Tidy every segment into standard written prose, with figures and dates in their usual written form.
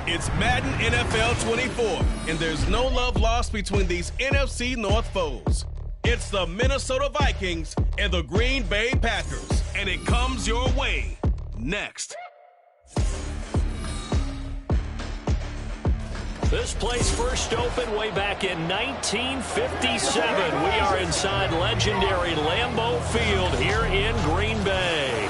It's Madden NFL 24, and there's no love lost between these NFC North foes. It's the Minnesota Vikings and the Green Bay Packers, and it comes your way next. This place first opened way back in 1957. We are inside legendary Lambeau Field here in Green Bay.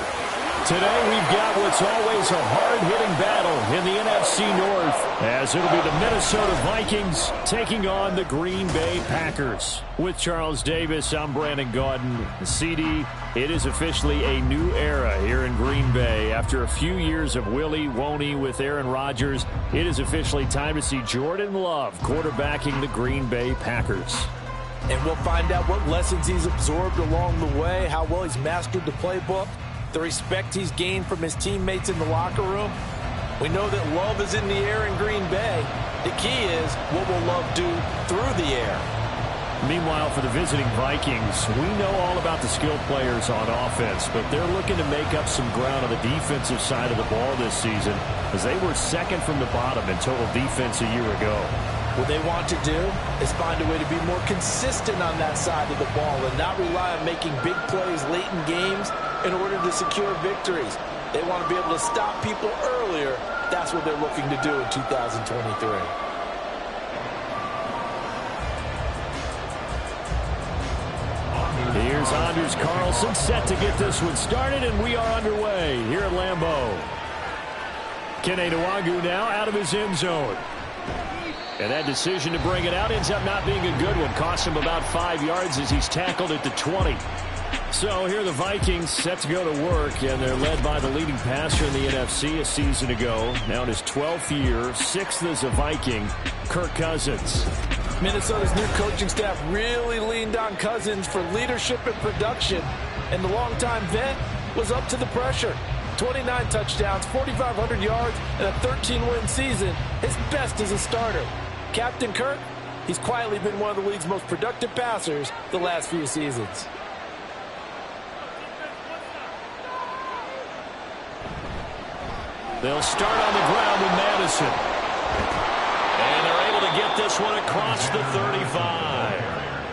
Today we've got what's always a hard-hitting battle in the NFC North, as it'll be the Minnesota Vikings taking on the Green Bay Packers. With Charles Davis, I'm Brandon Gaudin. CD, it is officially a new era here in Green Bay. After a few years of Willie Woney with Aaron Rodgers, it is officially time to see Jordan Love quarterbacking the Green Bay Packers. And we'll find out what lessons he's absorbed along the way, how well he's mastered the playbook, the respect he's gained from his teammates in the locker room. We know that love is in the air in Green Bay. The key is, what will love do through the air? Meanwhile, for the visiting Vikings, we know all about the skilled players on offense, but they're looking to make up some ground on the defensive side of the ball this season, as they were second from the bottom in total defense a year ago. What they want to do is find a way to be more consistent on that side of the ball and not rely on making big plays late in games in order to secure victories. They want to be able to stop people earlier. That's what they're looking to do in 2023. Here's Anders Carlson set to get this one started, and we are underway here at Lambeau. Kene Nwangwu now out of his end zone. And that decision to bring it out ends up not being a good one. Cost him about 5 yards as he's tackled at the 20. So here are the Vikings set to go to work, and they're led by the leading passer in the NFC a season ago. Now in his 12th year, 6th as a Viking, Kirk Cousins. Minnesota's new coaching staff really leaned on Cousins for leadership and production, and the longtime vet was up to the pressure. 29 touchdowns, 4,500 yards, and a 13-win season, his best as a starter. Captain Kirk, he's quietly been one of the league's most productive passers the last few seasons. They'll start on the ground with Madison. And they're able to get this one across the 35.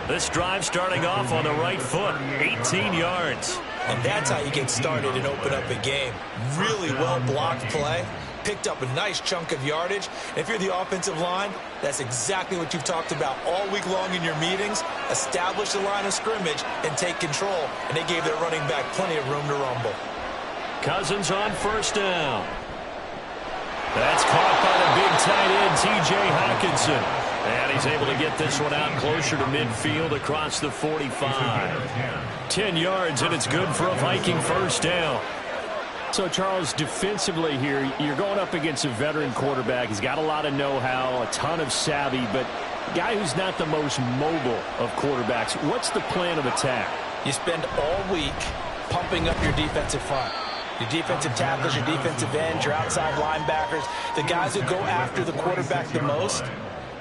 This drive starting off on the right foot, 18 yards. And that's how you get started and open up a game. Really well-blocked play. Picked up a nice chunk of yardage. And if you're the offensive line, that's exactly what you've talked about all week long in your meetings. Establish the line of scrimmage and take control. And they gave their running back plenty of room to rumble. Cousins on first down. That's caught by the big tight end, T.J. Hockenson. And he's able to get this one out closer to midfield across the 45. 10 yards, and it's good for a Viking first down. So, Charles, defensively here, you're going up against a veteran quarterback. He's got a lot of know-how, a ton of savvy, but a guy who's not the most mobile of quarterbacks. What's the plan of attack? You spend all week pumping up your defensive front. Your defensive tackles, your defensive ends, your outside linebackers, the guys who go after the quarterback the most,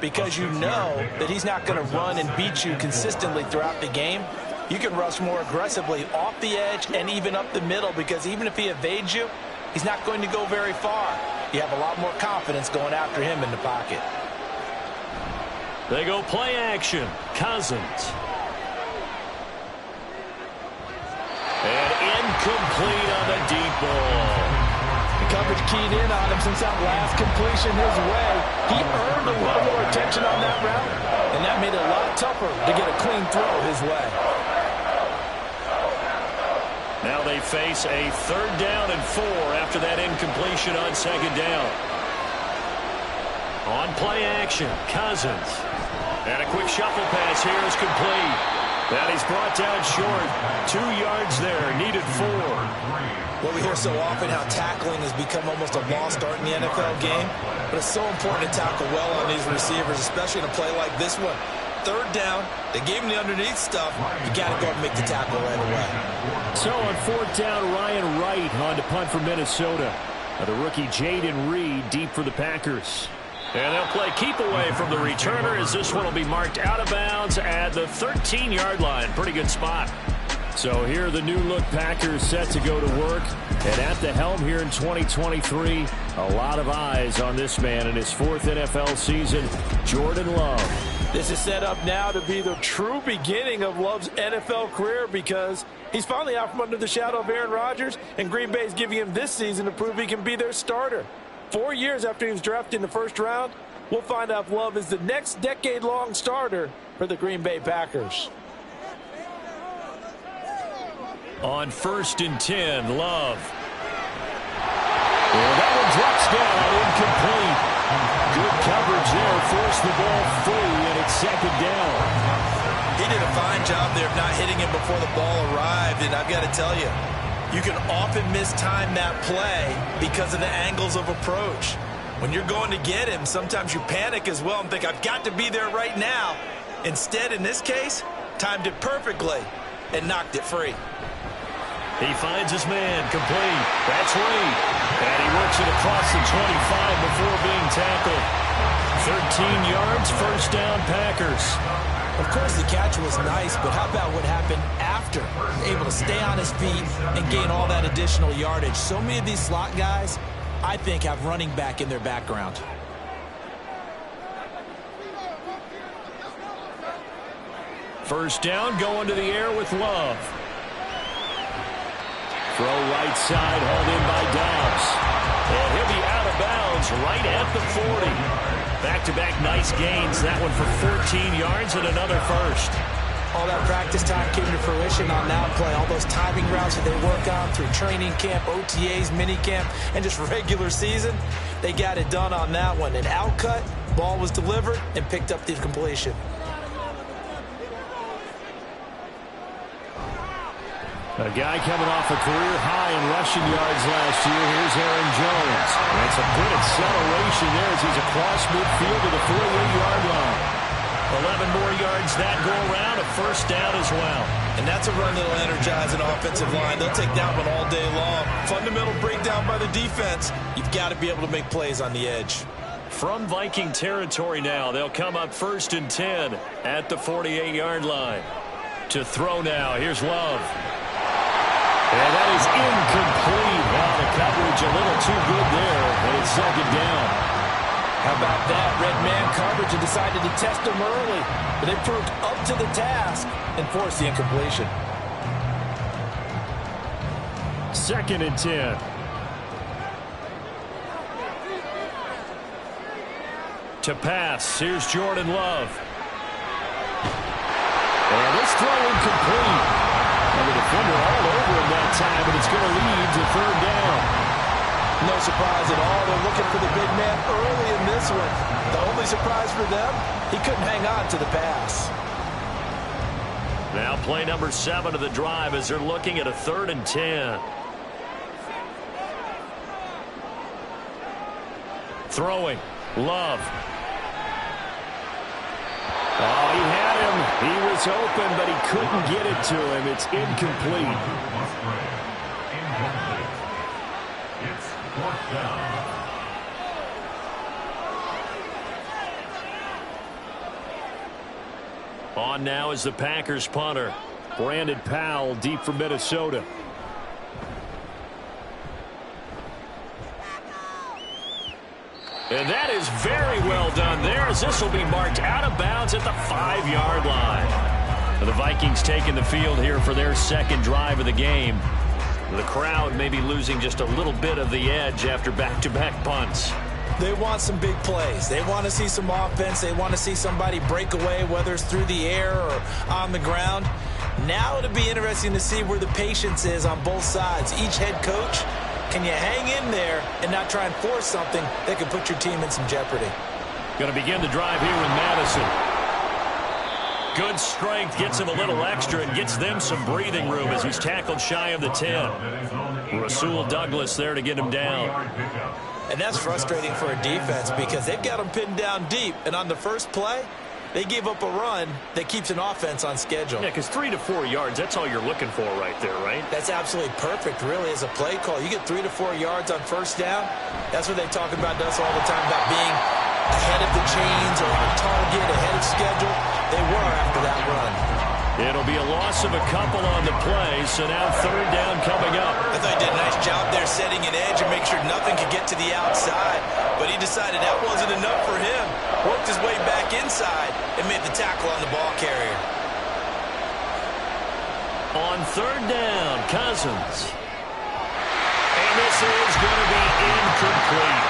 because you know that he's not going to run and beat you consistently throughout the game. You can rush more aggressively off the edge and even up the middle, because even if he evades you, he's not going to go very far. You have a lot more confidence going after him in the pocket. They go play action. Cousins. And incomplete on the deep ball. The coverage keyed in on him since that last completion his way. He earned a lot more attention on that route, and that made it a lot tougher to get a clean throw his way. Now they face a 3rd down and 4 after that incompletion on 2nd down. On play action, Cousins. And a quick shuffle pass here is complete. That he's brought down short. 2 yards there, needed 4. Well, we hear so often how tackling has become almost a lost art in the NFL game, but it's so important to tackle well on these receivers, especially in a play like this one. 3rd down, they gave him the underneath stuff. You got to go and make the tackle right away. So on 4th down, Ryan Wright on to punt for Minnesota. Now the rookie Jaden Reed deep for the Packers. And they'll play keep away from the returner, as this one will be marked out of bounds at the 13-yard line. Pretty good spot. So here are the new look Packers set to go to work. And at the helm here in 2023, a lot of eyes on this man in his 4th NFL season, Jordan Love. This is set up now to be the true beginning of Love's NFL career because he's finally out from under the shadow of Aaron Rodgers, and Green Bay is giving him this season to prove he can be their starter. 4 years after he was drafted in the first round, we'll find out if Love is the next decade-long starter for the Green Bay Packers. On 1st and 10, Love. And that one drops down, incomplete. Good coverage there, forced the ball free, and it's 2nd down. He did a fine job there of not hitting him before the ball arrived, and I've got to tell you, you can often mistime that play because of the angles of approach. When you're going to get him, sometimes you panic as well and think, I've got to be there right now. Instead, in this case, timed it perfectly and knocked it free. He finds his man, complete. That's Reed. And he works it across the 25 before being tackled. 13 yards, 1st down, Packers. Of course, the catch was nice, but how about what happened after? Able to stay on his feet and gain all that additional yardage. So many of these slot guys, I think, have running back in their background. First down, going to the air with Love. Throw right side, hauled in by Dobbs. And he'll be out of bounds right at the 40. Back-to-back nice gains. That one for 14 yards and another first. All that practice time came to fruition on that play. All those timing routes that they work on through training camp, OTAs, minicamp, and just regular season, they got it done on that one. An outcut, ball was delivered, and picked up the completion. A guy coming off a career high in rushing yards last year. Here's Aaron Jones. That's a good acceleration there as he's across midfield to the 48-yard line. 11 more yards that go around, a 1st down as well. And that's a run that'll energize an offensive line. They'll take that one all day long. Fundamental breakdown by the defense. You've got to be able to make plays on the edge. From Viking territory now, they'll come up 1st and 10 at the 48-yard line. To throw now, here's Love. And that is incomplete. Wow, the coverage a little too good there, and it's 2nd down. How about that? Red man coverage and decided to test him early, but they proved up to the task and forced the incompletion. 2nd and 10. To pass, here's Jordan Love. And this throw incomplete. And the defender all over him that time, but it's going to lead to 3rd down. No surprise at all. They're looking for the big man early in this one. The only surprise for them, he couldn't hang on to the pass. Now play number 7 of the drive as they're looking at a 3rd and 10. Throwing, Love. Oh, he had him. He was open, but he couldn't get it to him. It's incomplete. It's 4th down. On now is the Packers punter, Brandon Powell, deep from Minnesota. And that is very well done there, as this will be marked out of bounds at the 5-yard line. The Vikings taking the field here for their 2nd drive of the game. The crowd may be losing just a little bit of the edge after back-to-back punts. They want some big plays. They want to see some offense. They want to see somebody break away, whether it's through the air or on the ground. Now it'll be interesting to see where the patience is on both sides. Each head coach, can you hang in there and not try and force something that could put your team in some jeopardy? Going to begin the drive here with Madison. Good strength, gets him a little extra and gets them some breathing room as he's tackled shy of the 10. Rasul Douglas there to get him down. And that's frustrating for a defense because they've got them pinned down deep. And on the first play, they gave up a run that keeps an offense on schedule. Yeah, because 3 to 4 yards, that's all you're looking for right there, right? That's absolutely perfect, really, as a play call. You get 3 to 4 yards on first down. That's what they talk about to us all the time, about being ahead of the chains or on target, ahead of schedule. They were after that run. It'll be a loss of a couple on the play, so now third down coming up. I thought he did a nice job there setting an edge and make sure nothing could get to the outside, but he decided that wasn't enough for him. Worked his way back inside and made the tackle on the ball carrier. On third down, Cousins. And this is going to be incomplete.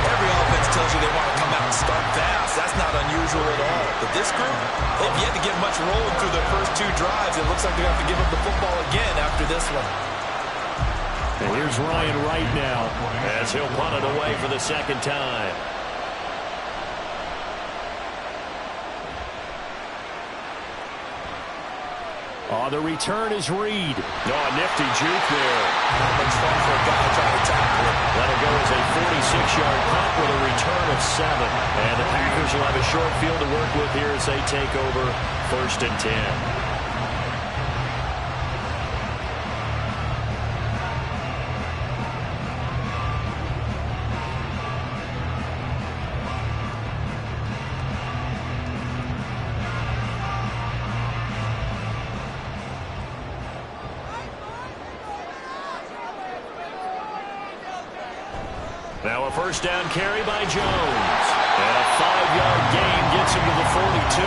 Every offense tells you they want to come out and start fast. That's not unusual at all. But this group, they've yet to get much rolling through their first two drives. It looks like they're going to have to give up the football again after this one. And here's Ryan right now as he'll punt it away for the second time. The return is Reed. Nifty juke there. Not much fun for a guy trying to tackle it. That'll go as a 46-yard punt with a return of 7. And the Packers will have a short field to work with here as they take over first and 10. Now a first down carry by Jones. And a 5-yard gain gets him to the 42.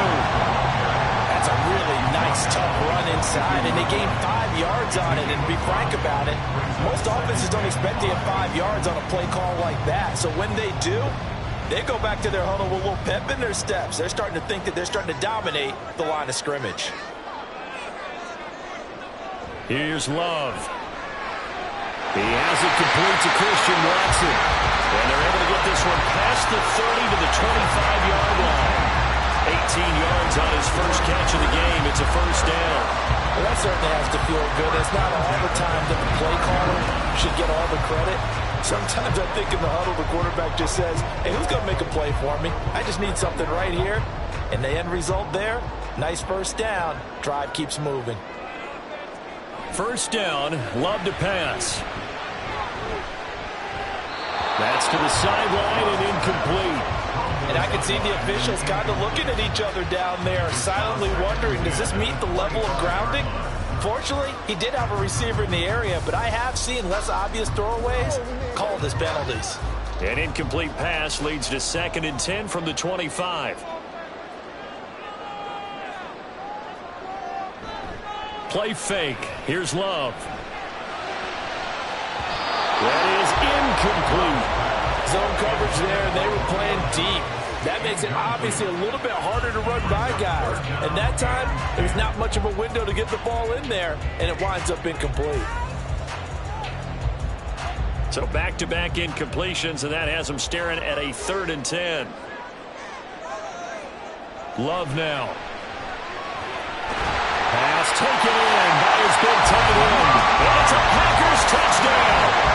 That's a really nice, tough run inside, and they gained 5 yards on it. And to be frank about it, most offenses don't expect to get 5 yards on a play call like that. So when they do, they go back to their huddle with a little pep in their steps. They're starting to think that they're starting to dominate the line of scrimmage. Here's Love. He has it complete to Christian Watson. And they're able to get this one past the 30 to the 25-yard line. 18 yards on his first catch of the game. It's a first down. Well, that certainly has to feel good. It's not all the time that the play caller should get all the credit. Sometimes I think in the huddle, the quarterback just says, hey, who's going to make a play for me? I just need something right here. And the end result there, nice first down. Drive keeps moving. First down, Love to pass. That's to the sideline and incomplete. And I can see the officials kind of looking at each other down there, silently wondering, does this meet the level of grounding? Fortunately, he did have a receiver in the area, but I have seen less obvious throwaways called as penalties. An incomplete pass leads to 2nd and 10 from the 25. Play fake. Here's Love. That is incomplete. Zone coverage there, and they were playing deep. That makes it obviously a little bit harder to run by guys. And that time, there's not much of a window to get the ball in there, and it winds up incomplete. So back-to-back incompletions, and that has them staring at a 3rd and 10. Love now. Pass taken in by his big tight end. And it's a Packers touchdown.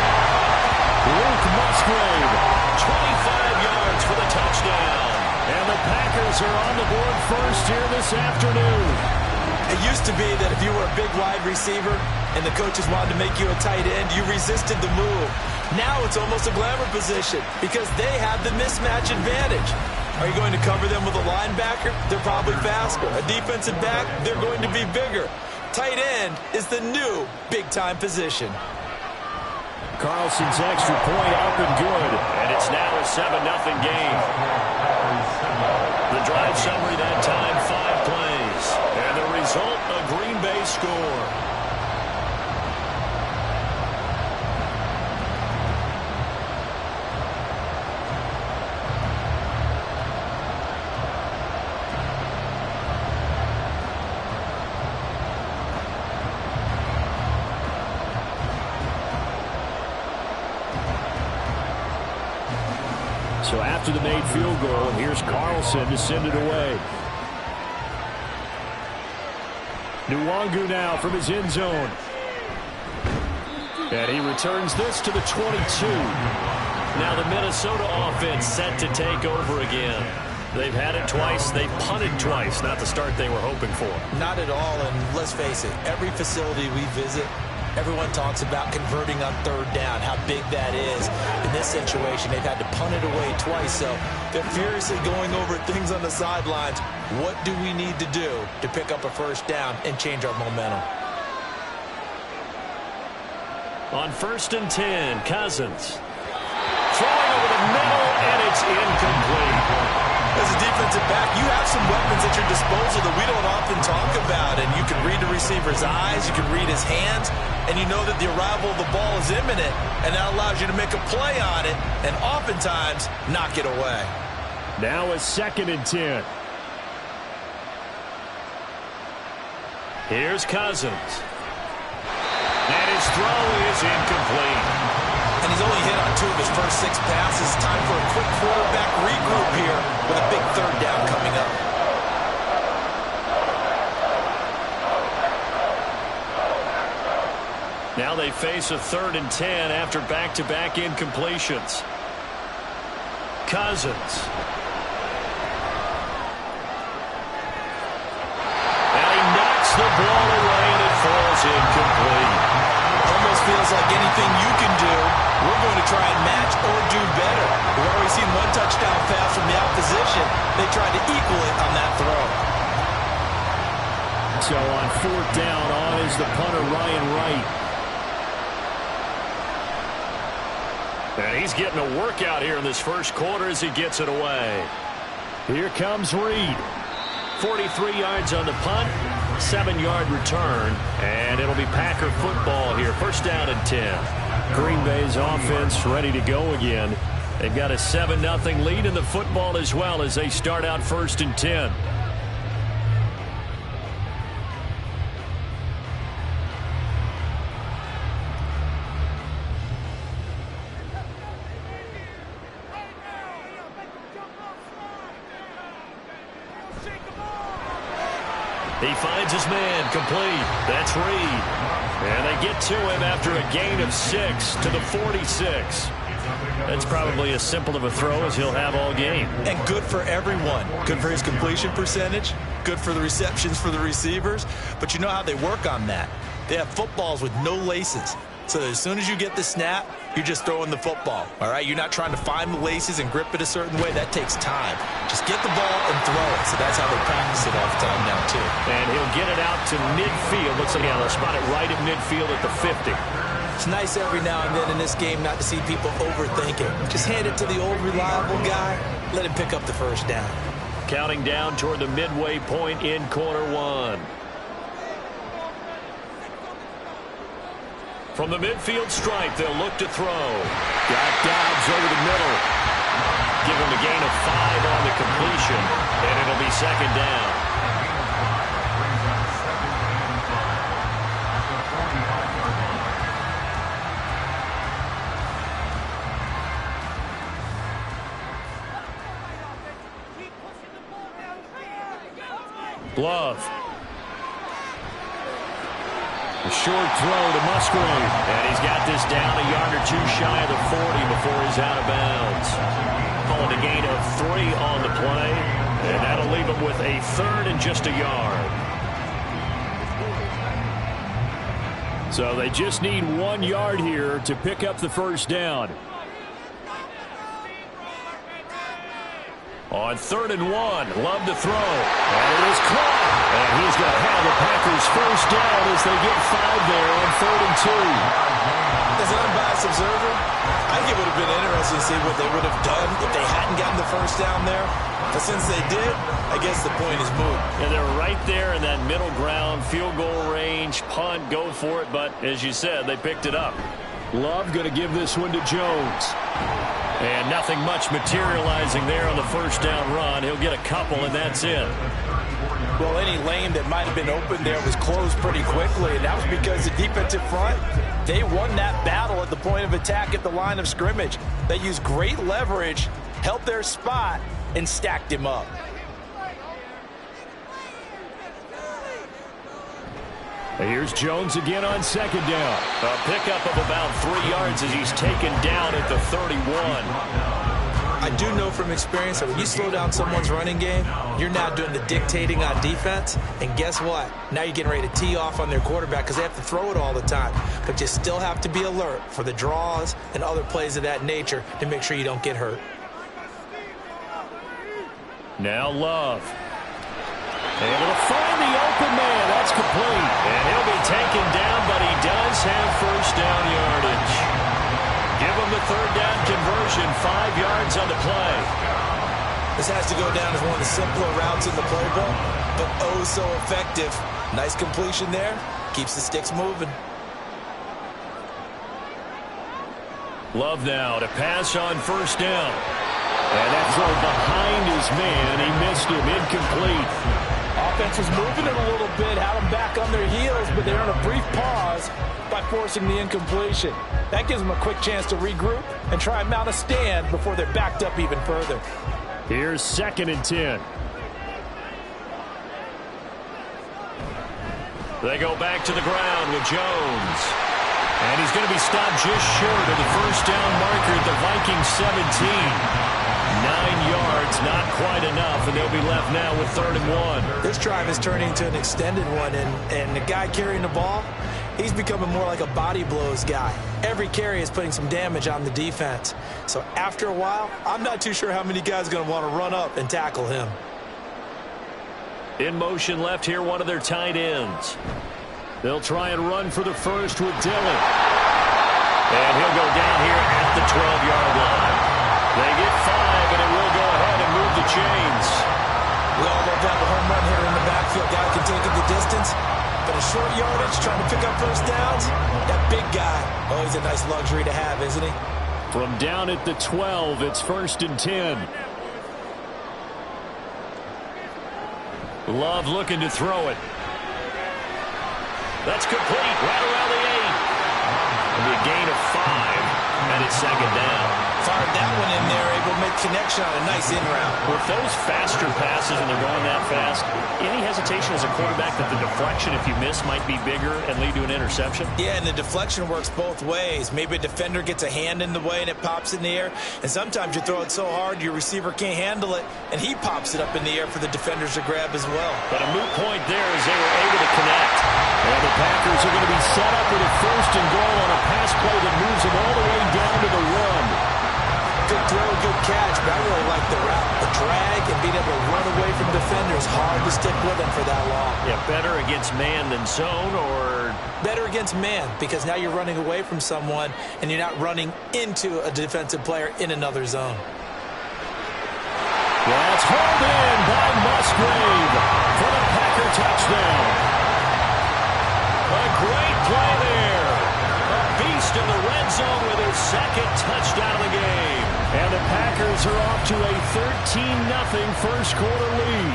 Luke Musgrave, 25 yards for the touchdown. And the Packers are on the board first here this afternoon. It used to be that if you were a big wide receiver and the coaches wanted to make you a tight end, you resisted the move. Now it's almost a glamour position because they have the mismatch advantage. Are you going to cover them with a linebacker? They're probably faster. A defensive back? They're going to be bigger. Tight end is the new big-time position. Carlson's extra point up and good. And it's now a 7-0 game. The drive summary that time, 5 plays. And the result, a Green Bay score. So after the made field goal, here's Carlson to send it away. Nwangu now from his end zone. And he returns this to the 22. Now the Minnesota offense set to take over again. They've had it twice. They've punted twice. Not the start they were hoping for. Not at all, and let's face it, every facility we visit, Everyone talks about converting on third down, how big that is. In this situation, they've had to punt it away twice, so they're furiously going over things on the sidelines. What do we need to do to pick up a first down and change our momentum? On 1st and 10, Cousins. Throwing over the middle, and it's incomplete. As a defensive back, you have some weapons at your disposal that we don't often talk about, and you can read the receiver's eyes, you can read his hands, and you know that the arrival of the ball is imminent, and that allows you to make a play on it, and oftentimes knock it away. Now a 2nd and 10. Here's Cousins. And his throw is incomplete. And he's only hit on 2 of his first 6 passes. Time for a quick quarterback regroup here with a big third down coming up. Now they face a 3rd and 10 after back-to-back incompletions. Cousins. And he knocks the ball away, and it falls incomplete. Almost feels like anything you can do, we're going to try and match or do better. We've already seen 1 touchdown pass from the opposition. They tried to equal it on that throw. So on 4th down, on is the punter, Ryan Wright. And he's getting a workout here in this first quarter as he gets it away. Here comes Reed. 43 yards on the punt, 7-yard return, and it'll be Packer football here. 1st down and 10. Green Bay's offense ready to go again. They've got a 7-0 lead in the football as well as they start out 1st and 10. He finds his man, complete. That's Reed. And they get to him after a gain of 6 to the 46. That's probably as simple of a throw as he'll have all game. And good for everyone. Good for his completion percentage. Good for the receptions for the receivers. But you know how they work on that. They have footballs with no laces. So as soon as you get the snap, you're just throwing the football, all right? You're not trying to find the laces and grip it a certain way. That takes time. Just get the ball and throw it. So that's how they practice it all the time now, too. And he'll get it out to midfield. Looks like he'll spot it right at midfield at the 50. It's nice every now and then in this game not to see people overthink it. Just hand it to the old reliable guy. Let him pick up the first down. Counting down toward the midway point in quarter 1. From the midfield stripe, they'll look to throw. Got Dobbs over the middle. Give him a gain of 5 on the completion, and it'll be 2nd down. Love. A short throw to Musgrave. And he's got this down a yard or 2 shy of the 40 before he's out of bounds. Calling a gain of 3 on the play. And that'll leave him with a 3rd and just a yard. So they just need 1 yard here to pick up the first down. On 3rd and 1, Love to throw. And it is caught. And he's going to have the Packers first down as they get 5 there on 3rd and 2. As an unbiased observer, I think it would have been interesting to see what they would have done if they hadn't gotten the first down there. But since they did, I guess the point is moot. And they're right there in that middle ground, field goal range, punt, go for it. But as you said, they picked it up. Love going to give this one to Jones. And nothing much materializing there on the first down run. He'll get a couple, and that's it. Well, any lane that might have been open there was closed pretty quickly, and that was because the defensive front, they won that battle at the point of attack at the line of scrimmage. They used great leverage, held their spot, and stacked him up. Here's Jones again on 2nd down. A pickup of about 3 yards as he's taken down at the 31. I do know from experience that when you slow down someone's running game, you're now doing the dictating on defense. And guess what? Now you're getting ready to tee off on their quarterback because they have to throw it all the time. But you still have to be alert for the draws and other plays of that nature to make sure you don't get hurt. Now Love. Able to find the open man. That's complete. And he'll be taken down, but he does have first down yardage. Give him the third down conversion, 5 yards on the play. This has to go down as one of the simpler routes in the playbook, but oh so effective. Nice completion there. Keeps the sticks moving. Love now to pass on first down. And that throw behind his man. He missed him. Incomplete. Offense was moving it a little bit, had them back on their heels, but they're on a brief pause by forcing the incompletion. That gives them a quick chance to regroup and try and mount a stand before they're backed up even further. Here's 2nd and 10. They go back to the ground with Jones. And he's going to be stopped just short of the first down marker at the Vikings 17. 9 yards, not quite enough, and they'll be left now with 3rd and 1. This drive is turning into an extended one, and the guy carrying the ball, he's becoming more like a body blows guy. Every carry is putting some damage on the defense. So after a while, I'm not too sure how many guys are going to want to run up and tackle him. In motion left here, one of their tight ends. They'll try and run for the first with Dillon. And he'll go down here at the 12-yard line. They get 5, and it will go ahead and move the chains. We all love that home run hitter in the backfield. Guy can take it the distance, but a short yardage trying to pick up first downs, that big guy, oh, he's a nice luxury to have, isn't he? From down at the 12, it's 1st and 10. Love looking to throw it. That's complete, right around the 8. It'll be a gain of 5, and it's 2nd down. Fired that one in there, able to make connection on a nice in route. With those faster passes and they're going that fast, any hesitation as a quarterback that the deflection, if you miss, might be bigger and lead to an interception? Yeah, and the deflection works both ways. Maybe a defender gets a hand in the way and it pops in the air, and sometimes you throw it so hard your receiver can't handle it, and he pops it up in the air for the defenders to grab as well. But a moot point there as they were able to connect. And the Packers are going to be set up with a 1st and goal on a pass play that moves them all the way down to the run. Good throw, good catch, but I really like the route. The drag and being able to run away from defenders. Hard to stick with them for that long. Yeah, better against man than zone, or? Better against man, because now you're running away from someone and you're not running into a defensive player in another zone. That's hauled in by Musgrave for the Packer touchdown. A great play there. A beast in the red zone with his 2nd touchdown of the game. And the Packers are off to a 13-0 first quarter lead.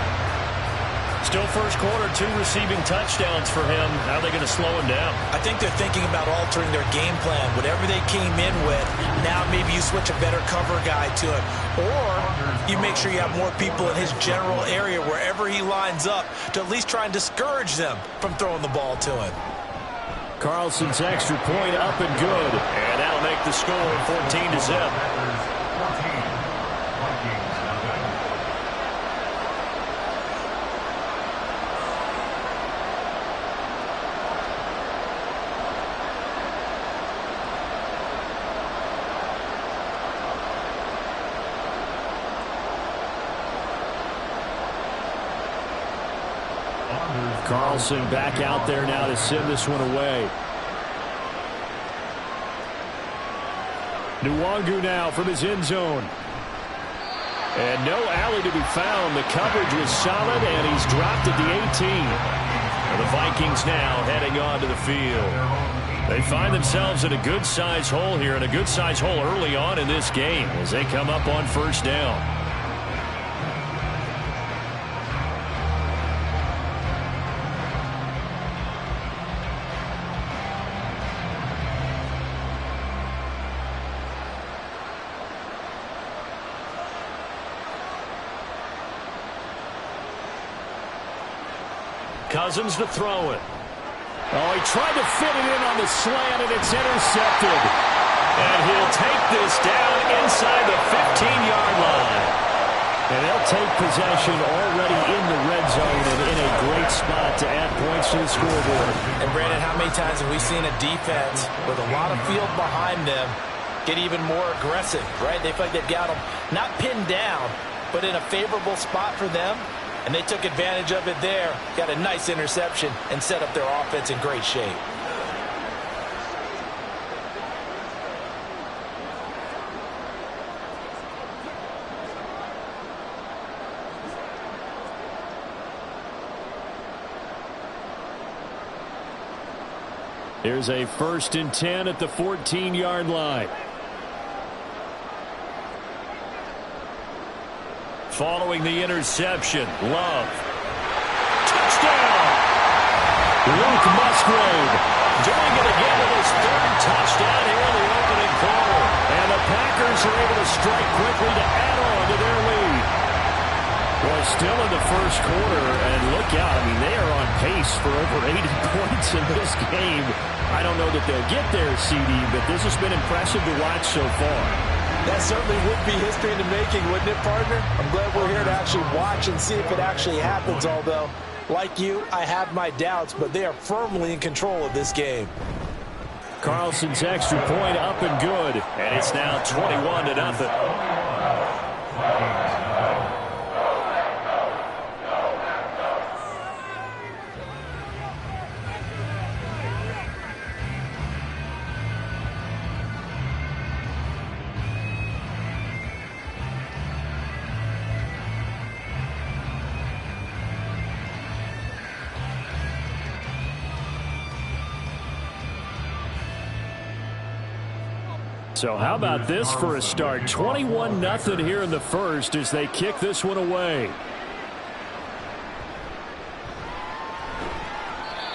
Still first quarter, 2 receiving touchdowns for him. How are they going to slow him down? I think they're thinking about altering their game plan. Whatever they came in with, now maybe you switch a better cover guy to him. Or you make sure you have more people in his general area wherever he lines up to at least try and discourage them from throwing the ball to him. Carlson's extra point up and good. And that'll make the score 14-0. Carlson back out there now to send this one away. Nwangu now from his end zone. And no alley to be found. The coverage was solid, and he's dropped at the 18. And the Vikings now heading on to the field. They find themselves in a good-sized hole here, and a good-sized hole early on in this game as they come up on first down. Cousins to throw it. Oh, he tried to fit it in on the slant, and it's intercepted. And he'll take this down inside the 15-yard line. And they'll take possession already in the red zone and in a great spot to add points to the scoreboard. And, Brandon, how many times have we seen a defense with a lot of field behind them get even more aggressive, right? They feel like they've got them not pinned down, but in a favorable spot for them, and they took advantage of it there, got a nice interception, and set up their offense in great shape. Here's a 1st and 10 at the 14-yard line. Following the interception, Love. Touchdown! Luke Musgrave doing it again with his 3rd touchdown here in the opening quarter. And the Packers are able to strike quickly to add on to their lead. Well, still in the 1st quarter, and look out. I mean, they are on pace for over 80 points in this game. I don't know that they'll get there, CD, but this has been impressive to watch so far. That certainly would be history in the making, wouldn't it, partner? I'm glad we're here to actually watch and see if it actually happens, although, like you, I have my doubts, but they are firmly in control of this game. Carlson's extra point up and good, and it's now 21-0. So how about this for a start? 21-0 here in the 1st as they kick this one away.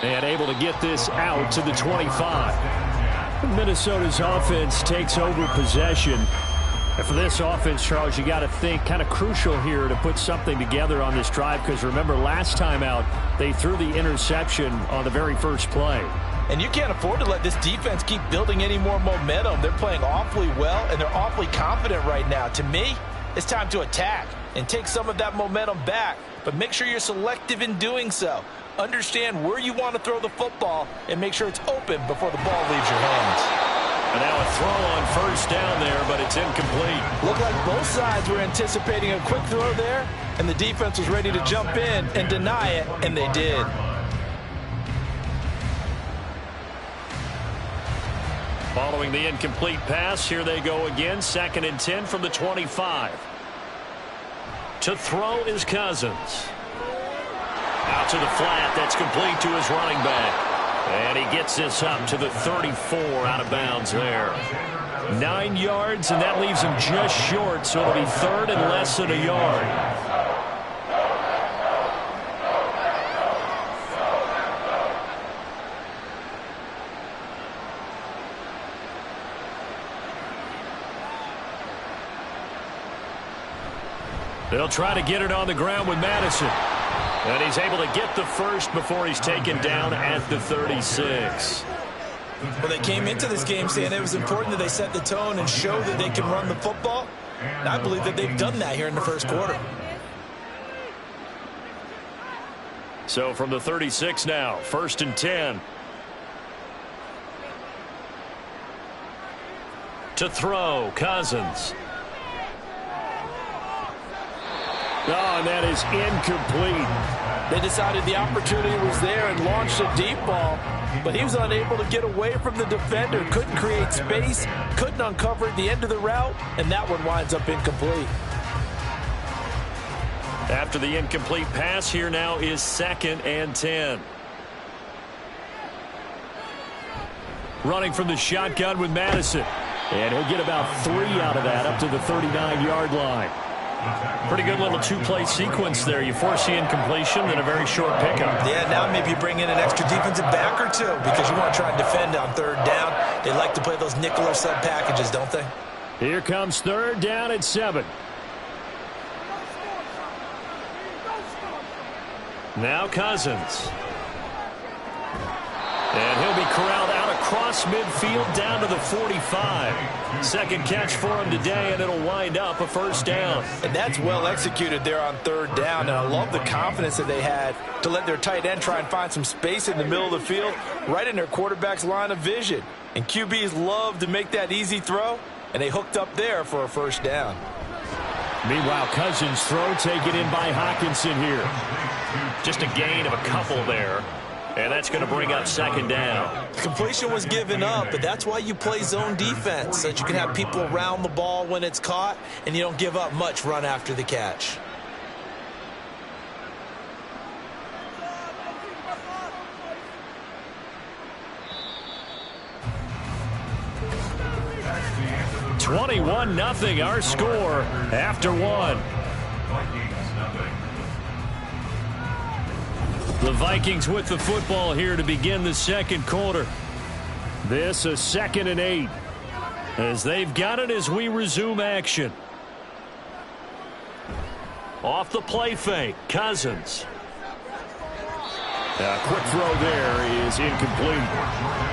And able to get this out to the 25. Minnesota's offense takes over possession. And for this offense, Charles, you got to think kind of crucial here to put something together on this drive, because remember last time out they threw the interception on the very first play. And you can't afford to let this defense keep building any more momentum. They're playing awfully well, and they're awfully confident right now. To me, it's time to attack and take some of that momentum back. But make sure you're selective in doing so. Understand where you want to throw the football and make sure it's open before the ball leaves your hands. And now a throw on 1st down there, but it's incomplete. Looked like both sides were anticipating a quick throw there, and the defense was ready to jump in and deny it, and they did. Following the incomplete pass, here they go again. 2nd and 10 from the 25. To throw is Cousins. Out to the flat. That's complete to his running back. And he gets this up to the 34 out of bounds there. 9 yards, and that leaves him just short, so it'll be 3rd and less than a yard. They'll try to get it on the ground with Madison. And he's able to get the 1st before he's taken down at the 36. Well, they came into this game saying it was important that they set the tone and show that they can run the football. And I believe that they've done that here in the 1st quarter. So from the 36 now, 1st and 10. To throw, Cousins. Oh, and that is incomplete. They decided the opportunity was there and launched a deep ball, but he was unable to get away from the defender, couldn't create space, couldn't uncover at the end of the route, and that one winds up incomplete. After the incomplete pass, here now is 2nd and 10. Running from the shotgun with Madison. And he'll get about 3 out of that up to the 39-yard line. Pretty good little 2-play sequence there. You force the incompletion, then a very short pickup. Yeah, now maybe you bring in an extra defensive back or two because you want to try and defend on 3rd down. They like to play those nickel or sub packages, don't they? Here comes 3rd down at 7. Now Cousins. And he'll be corralled out across midfield down to the 45. Second catch for him today, and it'll wind up a first down. And that's well executed there on third down, and I love the confidence that they had to let their tight end try and find some space in the middle of the field, right in their quarterback's line of vision. And QBs love to make that easy throw, and they hooked up there for a first down. Meanwhile, Cousins' throw taken in by Hawkinson here. Just a gain of a couple there. And that's going to bring up second down. Completion was given up, but that's why you play zone defense, so that you can have people around the ball when it's caught, and you don't give up much run after the catch. That's 21-0 our score after one. Vikings nothing. The Vikings with the football here to begin the second quarter. This a 2nd and 8 as they've got it as we resume action. Off the play fake, Cousins. A quick throw there is incomplete.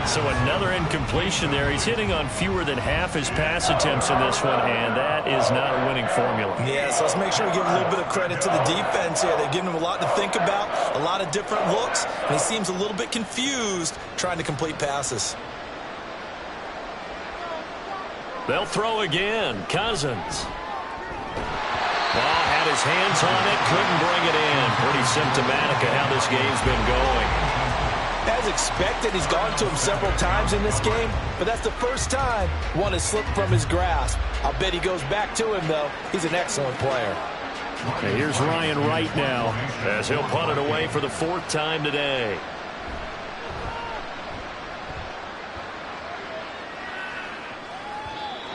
So another incompletion there. He's hitting on fewer than half his pass attempts in this one, and that is not a winning formula. Yeah, so let's make sure we give a little bit of credit to the defense here. They're giving him a lot to think about, a lot of different looks, and he seems a little bit confused trying to complete passes. They'll throw again. Cousins. Ball had his hands on it, couldn't bring it in. Pretty symptomatic of how this game's been going. As expected, he's gone to him several times in this game, but that's the first time one has slipped from his grasp. I'll bet he goes back to him, though. He's an excellent player. Okay, here's Ryan Wright now as he'll punt it away for the 4th time today.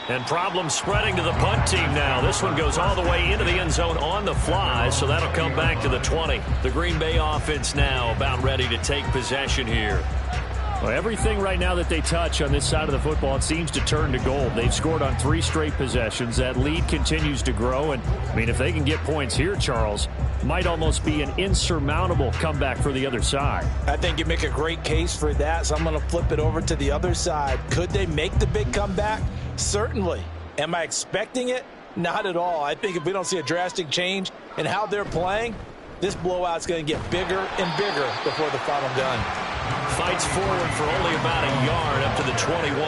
And problems spreading to the punt team now. This one goes all the way into the end zone on the fly, so that'll come back to the 20. The Green Bay offense now about ready to take possession here. Well, everything right now that they touch on this side of the football, it seems to turn to gold. They've scored on 3 straight possessions. That lead continues to grow. And, I mean, if they can get points here, Charles, might almost be an insurmountable comeback for the other side. I think you make a great case for that, so I'm going to flip it over to the other side. Could they make the big comeback? Certainly. Am I expecting it? Not at all. I think if we don't see a drastic change in how they're playing, this blowout's going to get bigger and bigger before the final gun. Fights forward for only about a yard up to the 21.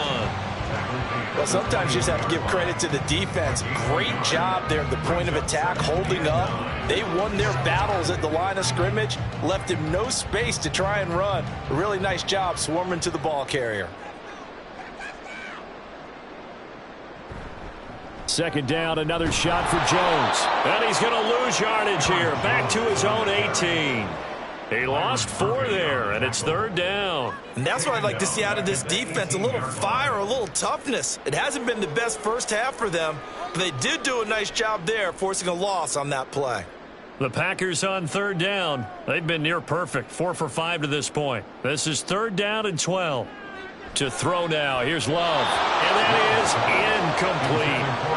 Well, sometimes you just have to give credit to the defense. Great job there at the point of attack, holding up. They won their battles at the line of scrimmage, left him no space to try and run. A really nice job swarming to the ball carrier. Second down, another shot for Jones. And he's going to lose yardage here. Back to his own 18. He lost 4 there, and it's 3rd down. And that's what I'd like to see out of this defense, a little fire, a little toughness. It hasn't been the best first half for them, but they did do a nice job there, forcing a loss on that play. The Packers on 3rd down. They've been near perfect, 4 for 5 to this point. This is 3rd down and 12. To throw now. Here's Love. And that is incomplete.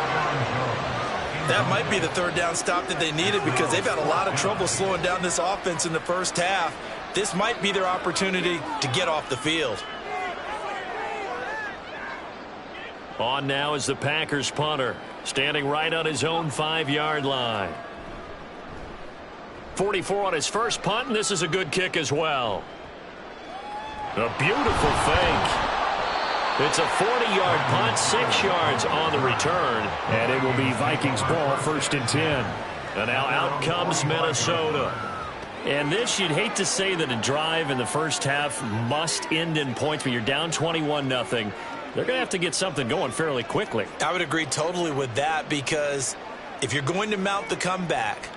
That might be the 3rd down stop that they needed because they've had a lot of trouble slowing down this offense in the first half. This might be their opportunity to get off the field. On now is the Packers punter, standing right on his own 5-yard line. 44 on his first punt, and this is a good kick as well. A beautiful fake. It's a 40-yard punt, 6 yards on the return, and it will be Vikings ball, 1st and 10. And now out comes Minnesota. And this, you'd hate to say that a drive in the first half must end in points, but you're down 21-0. They're going to have to get something going fairly quickly. I would agree totally with that because if you're going to mount the comeback,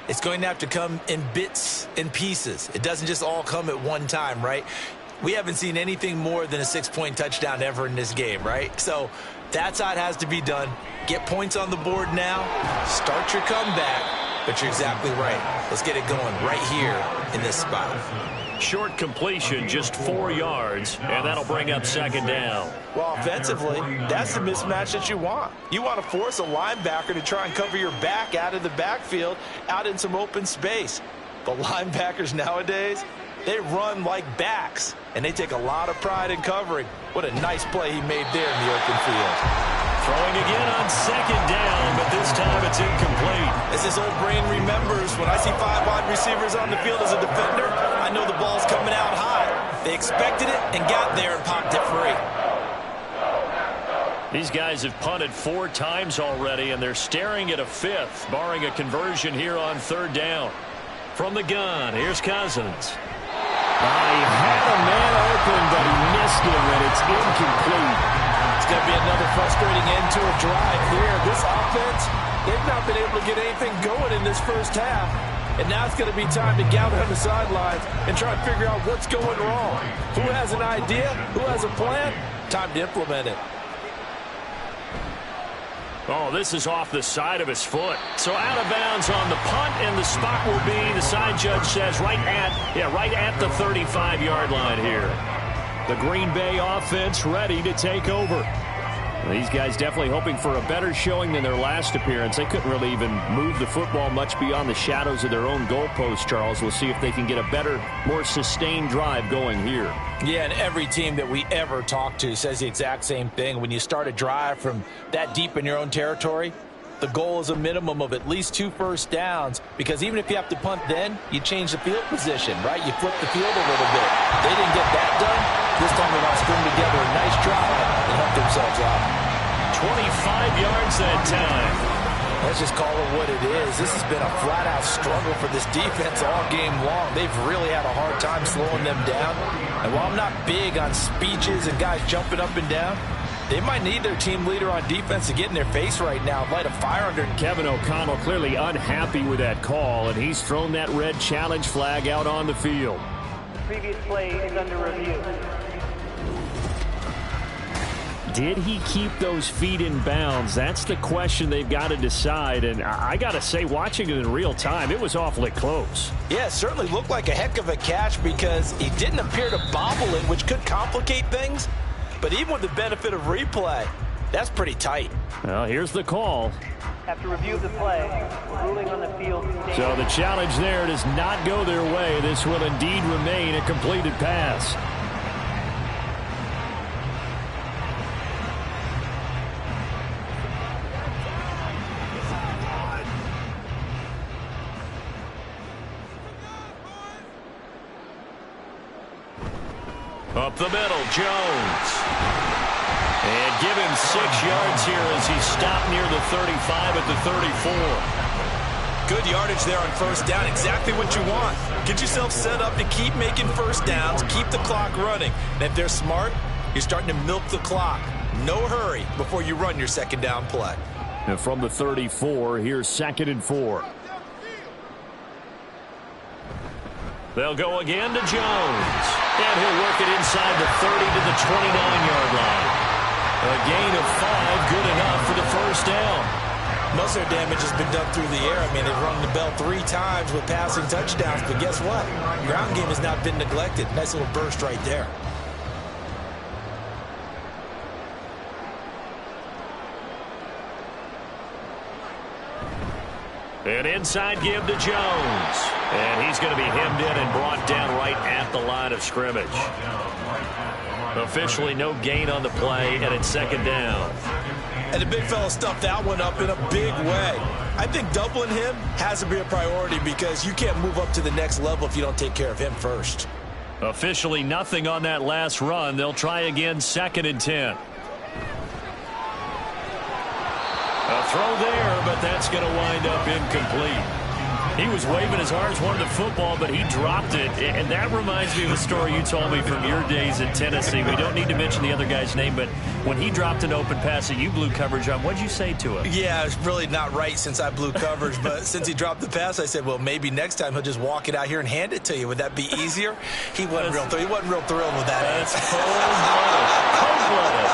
it's going to have to come in bits and pieces. It doesn't just all come at one time, right? We haven't seen anything more than a 6-point touchdown ever in this game, right? So that's how it has to be done. Get points on the board now. Start your comeback. But you're exactly right. Let's get it going right here in this spot. Short completion, just 4 yards, and that'll bring up 2nd down. Well, offensively, that's the mismatch that you want. You want to force a linebacker to try and cover your back out of the backfield, out in some open space. The linebackers nowadays, they run like backs. and they take a lot of pride in covering. What a nice play he made there in the open field. Throwing again on second down, but this time it's incomplete. As his old brain remembers, when I see 5 wide receivers on the field as a defender, I know the ball's coming out high. They expected it and got there and popped it free. These guys have punted 4 times already, and they're staring at a 5th, barring a conversion here on 3rd down. From the gun, here's Cousins. He had a man open, but he missed him, and it's incomplete. It's going to be another frustrating end to a drive here. This offense, they've not been able to get anything going in this first half. And now it's going to be time to gather on the sidelines and try to figure out what's going wrong. Who has an idea? Who has a plan? Time to implement it. Oh, this is off the side of his foot. So out of bounds on the punt, and the spot will be, the side judge says, right at the 35-yard line here. The Green Bay offense ready to take over. These guys definitely hoping for a better showing than their last appearance. They couldn't really even move the football much beyond the shadows of their own goalpost, Charles. We'll see if they can get a better, more sustained drive going here. Yeah, and every team that we ever talk to says the exact same thing. When you start a drive from that deep in your own territory, the goal is a minimum of at least 2 first downs, because even if you have to punt then, you change the field position, right? You flip the field a little bit. They didn't get that done. This time they want to string together a nice drive and help themselves out. 25 yards that time. Let's just call it what it is. This has been a flat-out struggle for this defense all game long. They've really had a hard time slowing them down. And while I'm not big on speeches and guys jumping up and down, they might need their team leader on defense to get in their face right now and light a fire under. Kevin O'Connell clearly unhappy with that call, and he's thrown that red challenge flag out on the field. Previous play is under review. Did he keep those feet in bounds? That's the question they've got to decide. And I got to say, watching it in real time, it was awfully close. Yeah, it certainly looked like a heck of a catch because he didn't appear to bobble it, which could complicate things. But even with the benefit of replay, that's pretty tight. Well, here's the call. After review of the play, ruling on the field. So the challenge there does not go their way. This will indeed remain a completed pass. Up the middle, Jones. And give him 6 yards here as he stopped near the 35 at the 34. Good yardage there on first down. Exactly what you want. Get yourself set up to keep making first downs, keep the clock running. And if they're smart, you're starting to milk the clock. No hurry before you run your second down play. And from the 34, here's 2nd and 4. They'll go again to Jones. And he'll work it inside the 30 to the 29-yard line. A gain of 5, good enough for the first down. Most of their damage has been done through the air. I mean, they've rung the bell 3 times with passing touchdowns. But guess what? Ground game has not been neglected. Nice little burst right there. An inside give to Jones. And he's going to be hemmed in and brought down right at the line of scrimmage. Officially no gain on the play, and it's 2nd down. And the big fella stuffed that one up in a big way. I think doubling him has to be a priority because you can't move up to the next level if you don't take care of him first. Officially nothing on that last run. They'll try again, 2nd and 10. A throw there, but that's going to wind up incomplete. He was waving his arms, wanted the football, but he dropped it. And that reminds me of a story you told me from your days in Tennessee. We don't need to mention the other guy's name, but when he dropped an open pass that you blew coverage on, what did you say to him? Yeah, it's really not right since I blew coverage, but since he dropped the pass, I said, well, maybe next time he'll just walk it out here and hand it to you. Would that be easier? He wasn't real thrilled with that. That's cold-blooded.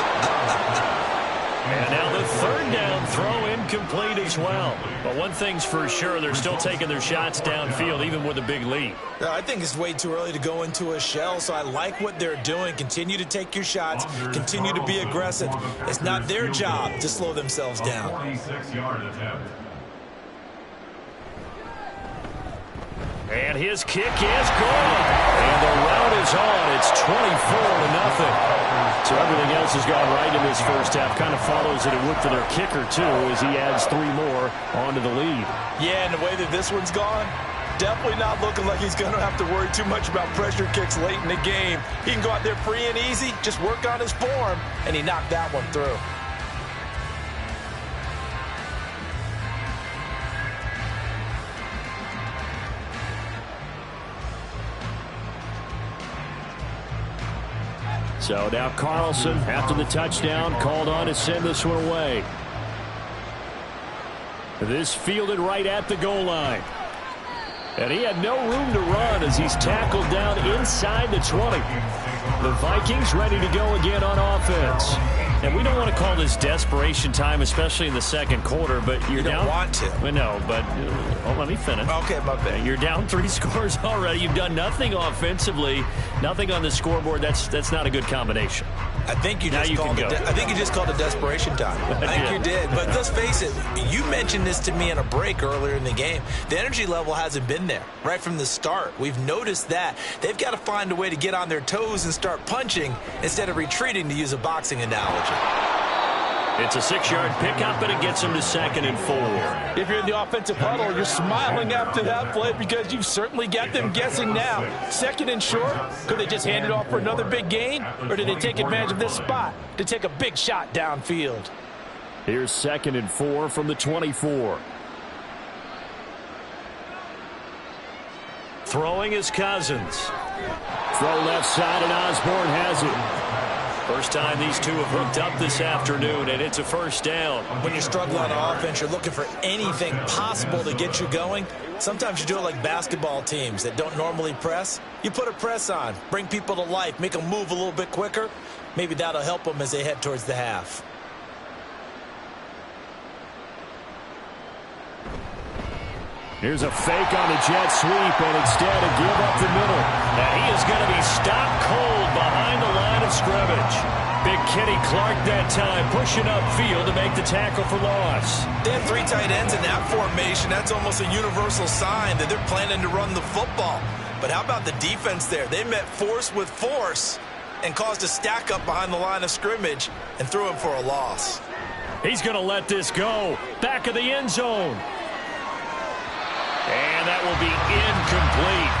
And now the 3rd down throw incomplete as well. But one thing's for sure, they're still taking their shots downfield, even with a big lead. I think it's way too early to go into a shell, so I like what they're doing. Continue to take your shots. Continue to be aggressive. It's not their job to slow themselves down. 46-yard attempt. And his kick is good. And the rout is on. It's 24-0. So everything else has gone right in this first half. Kind of follows that it would for their kicker, too, as he adds 3 more onto the lead. Yeah, and the way that this one's gone, definitely not looking like he's going to have to worry too much about pressure kicks late in the game. He can go out there free and easy, just work on his form, and he knocked that one through. So now Carlson, after the touchdown, called on to send this one away. This fielded right at the goal line. And he had no room to run as he's tackled down inside the 20. The Vikings ready to go again on offense. And we don't want to call this desperation time, especially in the second quarter, but you're down. You don't want to. Well, no, but let me finish. Okay, my bad. You're down 3 scores already. You've done nothing offensively, nothing on the scoreboard. That's not a good combination. I think you just called it desperation time. I think you did. But let's face it, you mentioned this to me in a break earlier in the game. The energy level hasn't been there right from the start. We've noticed that. They've got to find a way to get on their toes and start punching instead of retreating, to use a boxing analogy. It's a 6-yard pickup, and it gets him to 2nd and 4. If you're in the offensive huddle, you're smiling after that play because you've certainly got them guessing now. 2nd and short, could they just hand it off for another big gain? Or did they take advantage of this spot to take a big shot downfield? Here's 2nd and 4 from the 24. Throwing is Cousins. Throw left side, and Osborne has it. First time these two have hooked up this afternoon, and it's a first down. When you struggle on offense, you're looking for anything possible to get you going. Sometimes you do it like basketball teams that don't normally press. You put a press on, bring people to life, make them move a little bit quicker. Maybe that'll help them as they head towards the half. Here's a fake on the jet sweep, and instead a give up the middle. And he is going to be stopped cold behind the line of scrimmage. Big Kenny Clark that time, pushing upfield to make the tackle for loss. They have 3 tight ends in that formation. That's almost a universal sign that they're planning to run the football. But how about the defense there? They met force with force and caused a stack up behind the line of scrimmage and threw him for a loss. He's going to let this go. Back of the end zone. And that will be incomplete.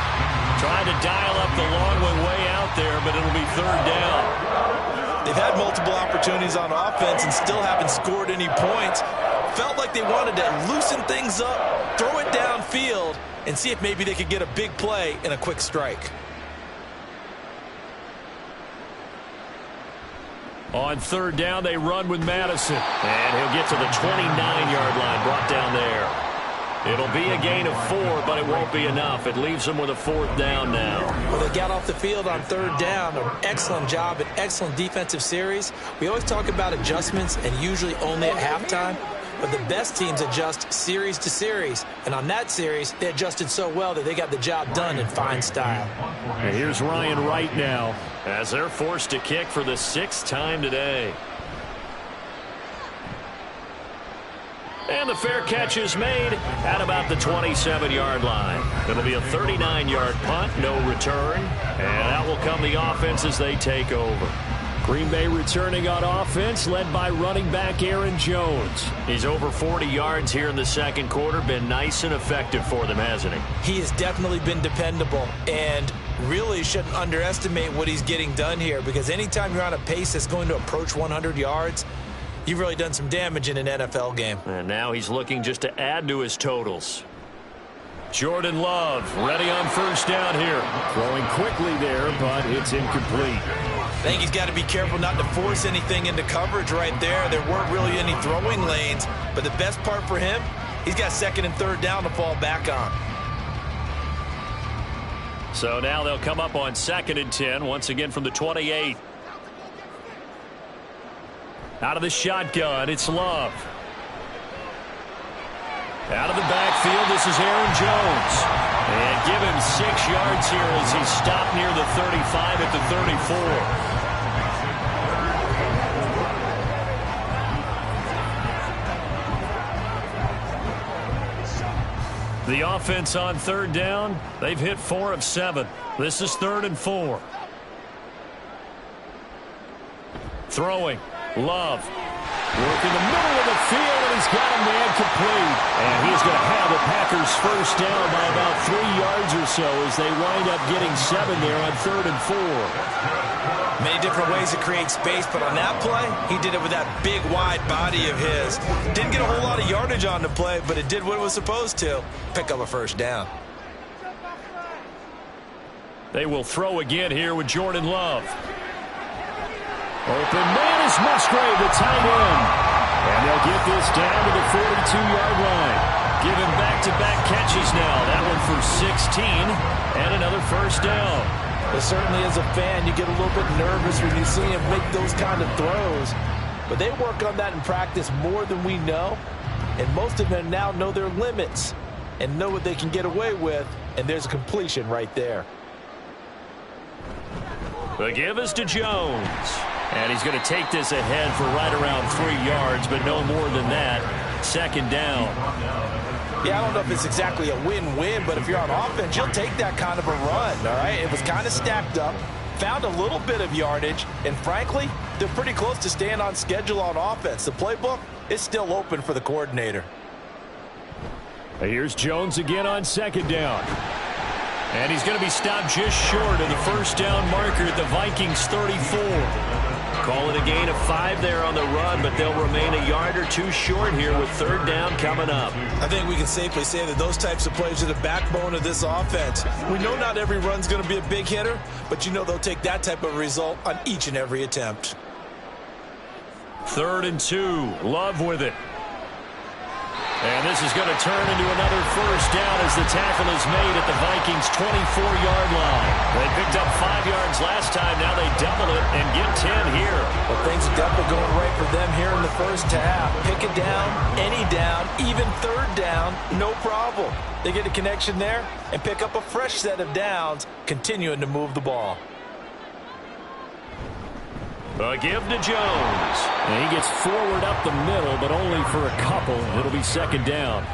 Trying to dial up the long one way out there, but it'll be 3rd down. They've had multiple opportunities on offense and still haven't scored any points. Felt like they wanted to loosen things up, throw it downfield, and see if maybe they could get a big play and a quick strike. On 3rd down, they run with Madison. And he'll get to the 29-yard line, brought down there. It'll be a gain of 4, but it won't be enough. It leaves them with a 4th down now. Well, they got off the field on 3rd down. An excellent job, an excellent defensive series. We always talk about adjustments and usually only at halftime. But the best teams adjust series to series. And on that series, they adjusted so well that they got the job done in fine style. And here's Ryan Wright now as they're forced to kick for the 6th time today. And the fair catch is made at about the 27-yard line. It'll be a 39-yard punt, no return. And out will come the offense as they take over. Green Bay returning on offense, led by running back Aaron Jones. He's over 40 yards here in the second quarter. Been nice and effective for them, hasn't he? He has definitely been dependable. And really shouldn't underestimate what he's getting done here, because anytime you're on a pace that's going to approach 100 yards, you've really done some damage in an NFL game. And now he's looking just to add to his totals. Jordan Love ready on 1st down here. Throwing quickly there, but it's incomplete. I think he's got to be careful not to force anything into coverage right there. There weren't really any throwing lanes, but the best part for him, he's got 2nd and 3rd down to fall back on. So now they'll come up on 2nd and 10, once again from the 28. Out of the shotgun, it's Love. Out of the backfield, this is Aaron Jones. And give him 6 yards here as he's stopped near the 35 at the 34. The offense on third down, they've hit 4 of 7. This is 3rd and 4. Throwing. Love. Working the middle of the field, and he's got a man complete. And he's going to have the Packers first down by about 3 yards or so as they wind up getting 7 there on 3rd and 4. Many different ways to create space, but on that play, he did it with that big, wide body of his. Didn't get a whole lot of yardage on the play, but it did what it was supposed to. Pick up a first down. They will throw again here with Jordan Love. Open man is Musgrave, the tight end. And they'll get this down to the 42-yard line. Giving back-to-back catches now. That one for 16 and another first down. But certainly as a fan, you get a little bit nervous when you see him make those kind of throws. But they work on that in practice more than we know. And most of them now know their limits and know what they can get away with. And there's a completion right there. The give is to Jones. And he's going to take this ahead for right around 3 yards, but no more than that. 2nd down. Yeah, I don't know if it's exactly a win-win, but if you're on offense, you'll take that kind of a run, all right? It was kind of stacked up, found a little bit of yardage, and frankly, they're pretty close to staying on schedule on offense. The playbook is still open for the coordinator. Here's Jones again on 2nd down. And he's going to be stopped just short of the first down marker at the Vikings 34. Call it a gain of 5 there on the run, but they'll remain a yard or 2 short here with 3rd down coming up. I think we can safely say that those types of plays are the backbone of this offense. We know not every run's going to be a big hitter, but you know they'll take that type of result on each and every attempt. 3rd and 2. Love with it. And this is going to turn into another first down as the tackle is made at the Vikings' 24-yard line. They picked up 5 yards last time. Now they double it and get 10 here. Well, things are definitely going right for them here in the first half. Pick it down, any down, even 3rd down, no problem. They get a connection there and pick up a fresh set of downs, continuing to move the ball. A give to Jones. And he gets forward up the middle, but only for a couple. It'll be 2nd down.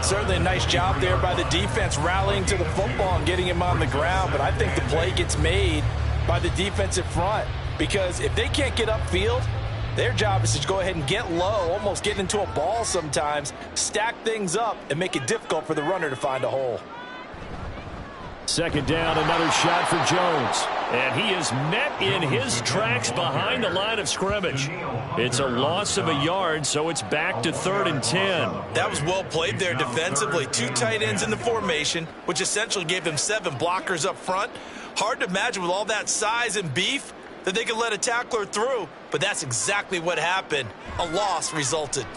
Certainly a nice job there by the defense rallying to the football and getting him on the ground, but I think the play gets made by the defensive front because if they can't get upfield, their job is to go ahead and get low, almost get into a ball sometimes, stack things up, and make it difficult for the runner to find a hole. 2nd down, another shot for Jones. And he is met in his tracks behind the line of scrimmage. It's a loss of a yard, so it's back to 3rd and 10. That was well played there defensively. 2 tight ends in the formation, which essentially gave them 7 blockers up front. Hard to imagine with all that size and beef that they could let a tackler through, but that's exactly what happened. A loss resulted.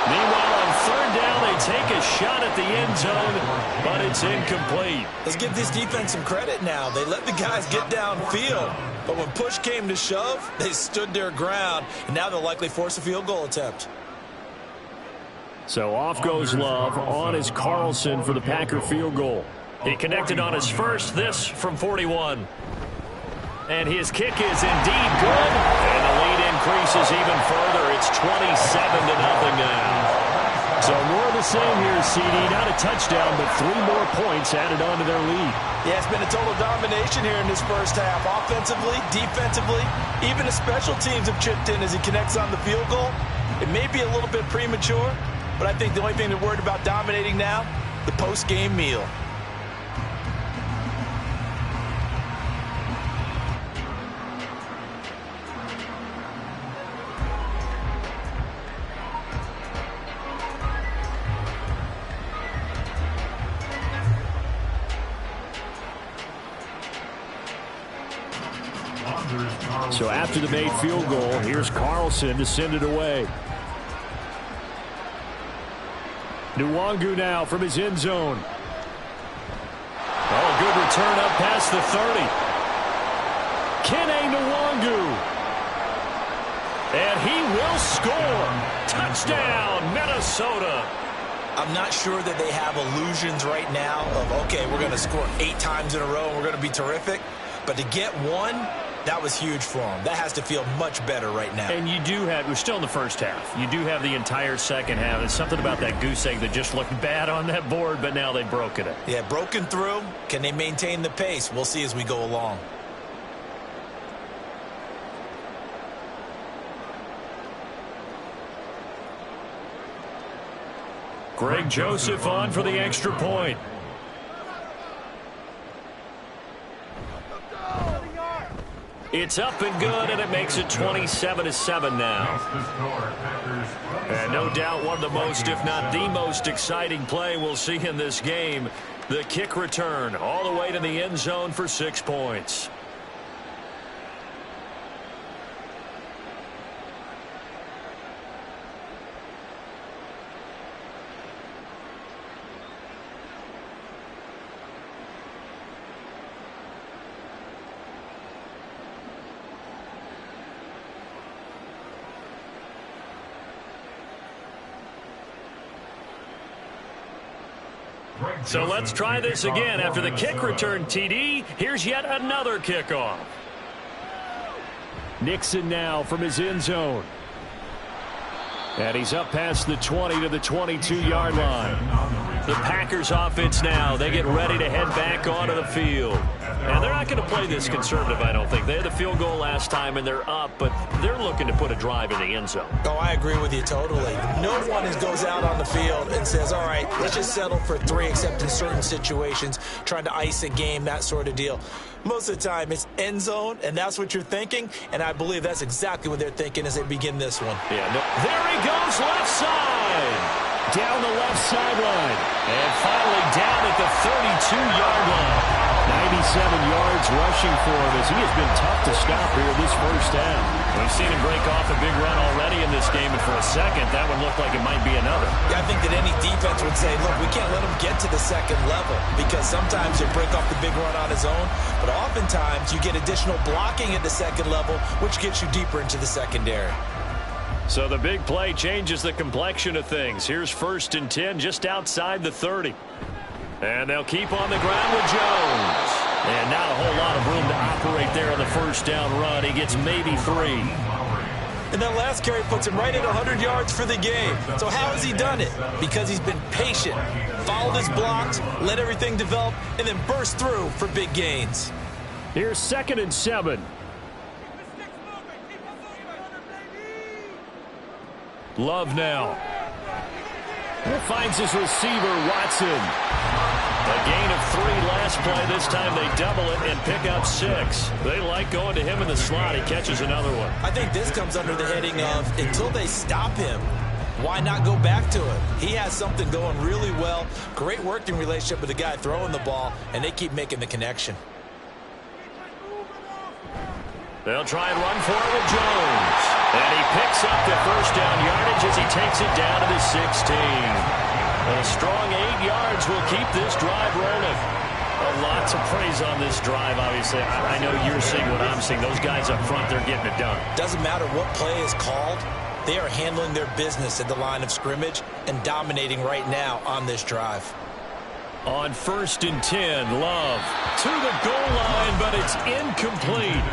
Meanwhile, on 3rd down, they take a shot at the end zone, but it's incomplete. Let's give this defense some credit now. They let the guys get downfield, but when push came to shove, they stood their ground, and now they'll likely force a field goal attempt. So off goes Love. On is Carlson for the Packer field goal. He connected on his first, this from 41. And his kick is indeed good. And the lead increases even further. It's 27-0 now. So more of the same here, CD. Not a touchdown, but 3 more points added on to their lead. Yeah, it's been a total domination here in this first half. Offensively, defensively, even the special teams have chipped in as he connects on the field goal. It may be a little bit premature, but I think the only thing they're worried about dominating now, the post-game meal. So after the made field goal, here's Carlson to send it away. Nwangu now from his end zone. Oh, good return up past the 30. Kene Nwangu. And he will score. Touchdown, Minnesota. I'm not sure that they have illusions right now of, okay, we're going to score 8 times in a row and we're going to be terrific. But to get one, That was huge for him. That has to feel much better right now. And you do have, we're still in the first half. You do have the entire second half. There's something about that goose egg that just looked bad on that board, but now they've broken it. Yeah, broken through. Can they maintain the pace? We'll see as we go along. Greg Joseph on for the extra point. It's up and good, and it makes it 27-7 now. And no doubt one of the most, if not the most exciting play we'll see in this game. The kick return all the way to the end zone for 6 points. So let's try this again. After the kick return, TD, here's yet another kickoff. Nixon now from his end zone. And he's up past the 20 to the 22-yard line. The Packers offense now, they get ready to head back onto the field. And they're not going to play this conservative, I don't think. They had the field goal last time, and they're up, but they're looking to put a drive in the end zone. Oh, I agree with you totally. No one goes out on the field and says, all right, let's just settle for 3, except in certain situations, trying to ice a game, that sort of deal. Most of the time, it's end zone, and that's what you're thinking, and I believe that's exactly what they're thinking as they begin this one. Yeah, there he goes, left side. Down the left sideline. And finally down at the 32-yard line. 97 yards rushing for him as he has been tough to stop here this first half. We've seen him break off a big run already in this game, and for a second, that would look like it might be another. Yeah, I think that any defense would say, look, we can't let him get to the second level, because sometimes he'll break off the big run on his own, but oftentimes you get additional blocking at the second level, which gets you deeper into the secondary. So the big play changes the complexion of things. Here's 1st and 10 just outside the 30. And they'll keep on the ground with Jones. And not a whole lot of room to operate there on the first down run. He gets maybe 3. And that last carry puts him right at 100 yards for the game. So how has he done it? Because he's been patient, followed his blocks, let everything develop, and then burst through for big gains. Here's 2nd and 7. Love now. Finds his receiver, Watson. A gain of 3 last play. This time they double it and pick up 6. They like going to him in the slot. He catches another one. I think this comes under the heading of, until they stop him, why not go back to it? He has something going really well. Great working relationship with the guy throwing the ball, and they keep making the connection. They'll try and run for it with Jones. And he picks up the first down yardage as he takes it down to the 16. A strong 8 yards will keep this drive rolling. Lots of praise on this drive, obviously. I know you're seeing what I'm seeing. Those guys up front, they're getting it done. Doesn't matter what play is called. They are handling their business at the line of scrimmage and dominating right now on this drive. On 1st and 10, Love to the goal line, but it's incomplete.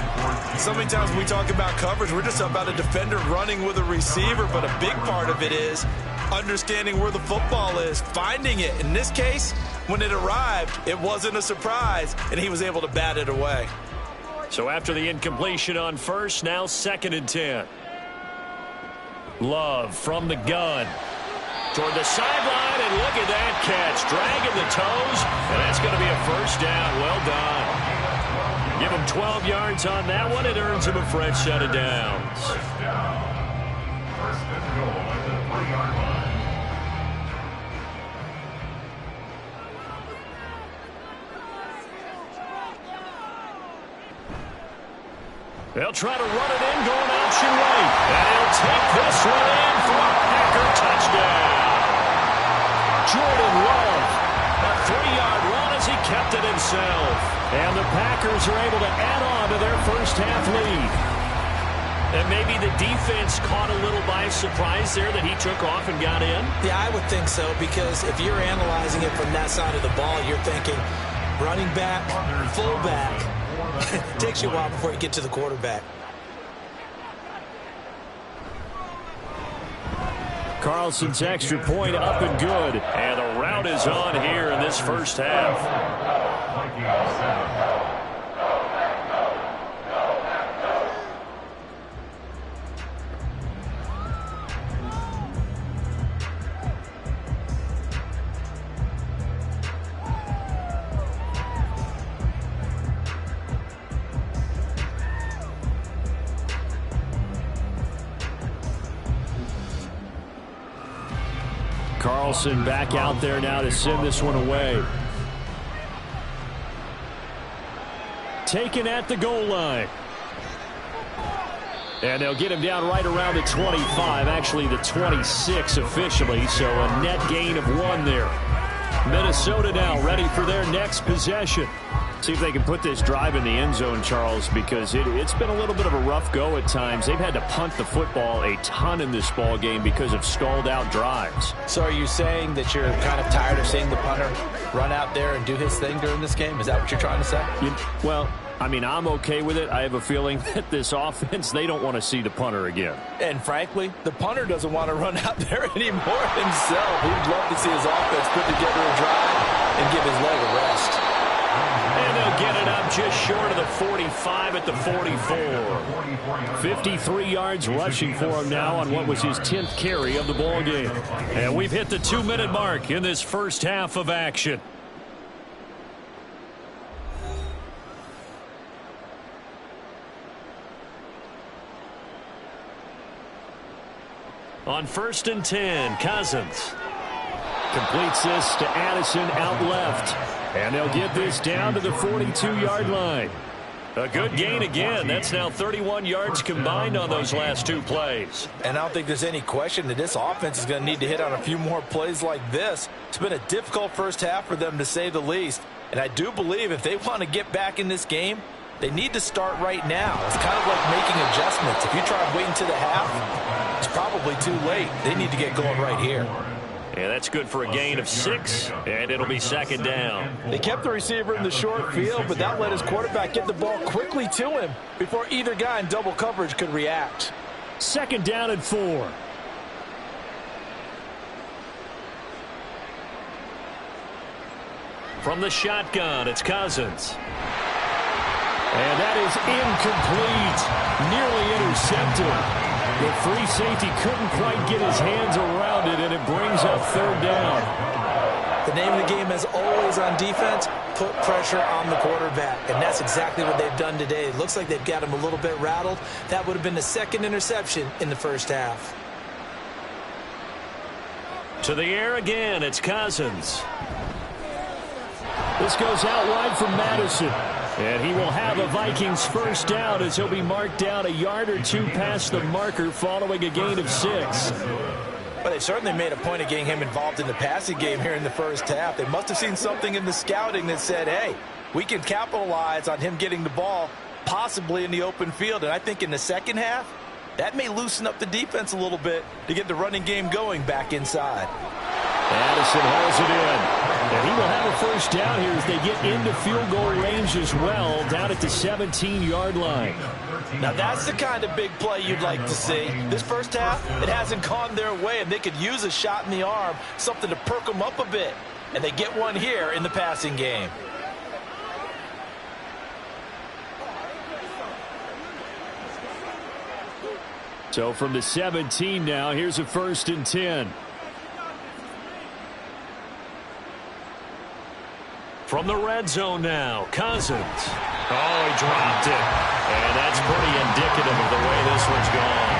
So many times when we talk about coverage, we're just about a defender running with a receiver, but a big part of it is understanding where the football is, finding it. In this case, when it arrived, it wasn't a surprise, and he was able to bat it away. So after the incompletion on 1st, now 2nd and 10. Love from the gun. Toward the sideline, and look at that catch. Dragging the toes, and that's going to be a first down. Well done. Give him 12 yards on that one. It earns him a fresh set of downs. First and goal at the 3-yard line. They'll try to run it in, going option right. And he'll take this one in for a Packer touchdown. Jordan Love, a 3-yard run as he kept it himself. And the Packers are able to add on to their first half lead. And maybe the defense caught a little by surprise there that he took off and got in? Yeah, I would think so, because if you're analyzing it from that side of the ball, you're thinking running back, fullback, Takes you a while before you get to the quarterback. Carlson's extra point up and good. And the route is on here in this first half. Carlson back out there now to send this one away. Taken at the goal line. And they'll get him down right around the 25, actually the 26 officially, so a net gain of 1 there. Minnesota now ready for their next possession. See if they can put this drive in the end zone, Charles, because it's been a little bit of a rough go at times. They've had to punt the football a ton in this ball game because of stalled out drives. So are you saying that you're kind of tired of seeing the punter run out there and do his thing during this game? Is that what you're trying to say? Well, I mean, I'm okay with it. I have a feeling that this offense, they don't want to see the punter again. And frankly, the punter doesn't want to run out there anymore himself. He'd love to see his offense put together a drive and give his leg a rest. And they'll get it up just short of the 45 at the 44. 53 yards rushing for him now on what was his 10th carry of the ball game. And we've hit the 2-minute mark in this first half of action. On 1st and 10, Cousins completes this to Addison out left. And they'll get this down to the 42-yard line. A good gain again. That's now 31 yards combined on those last 2 plays. And I don't think there's any question that this offense is going to need to hit on a few more plays like this. It's been a difficult first half for them, to say the least. And I do believe if they want to get back in this game, they need to start right now. It's kind of like making adjustments. If you try and wait until the half, it's probably too late. They need to get going right here. And that's good for a gain of 6, and it'll be 2nd down. They kept the receiver in the short field, but that let his quarterback get the ball quickly to him before either guy in double coverage could react. 2nd down and 4. From the shotgun, it's Cousins. And that is incomplete. Nearly intercepted. The free safety couldn't quite get his hands around it, and it brings up 3rd down. The name of the game, as always on defense, put pressure on the quarterback. And that's exactly what they've done today. It looks like they've got him a little bit rattled. That would have been the 2nd interception in the first half. To the air again, it's Cousins. This goes out wide from Madison. And he will have a Vikings first down as he'll be marked down a yard or 2 past the marker following a gain of 6. But they certainly made a point of getting him involved in the passing game here in the first half. They must have seen something in the scouting that said, hey, we can capitalize on him getting the ball possibly in the open field. And I think in the second half, that may loosen up the defense a little bit to get the running game going back inside. Addison hauls it in. And he will have a first down here as they get into field goal range as well, down at the 17-yard line. Now that's the kind of big play you'd like to see. This first half, it hasn't gone their way, and they could use a shot in the arm, something to perk them up a bit. And they get one here in the passing game. So from the 17 now, here's a 1st and 10. From the red zone now, Cousins. Oh, he dropped it. And that's pretty indicative of the way this one's gone.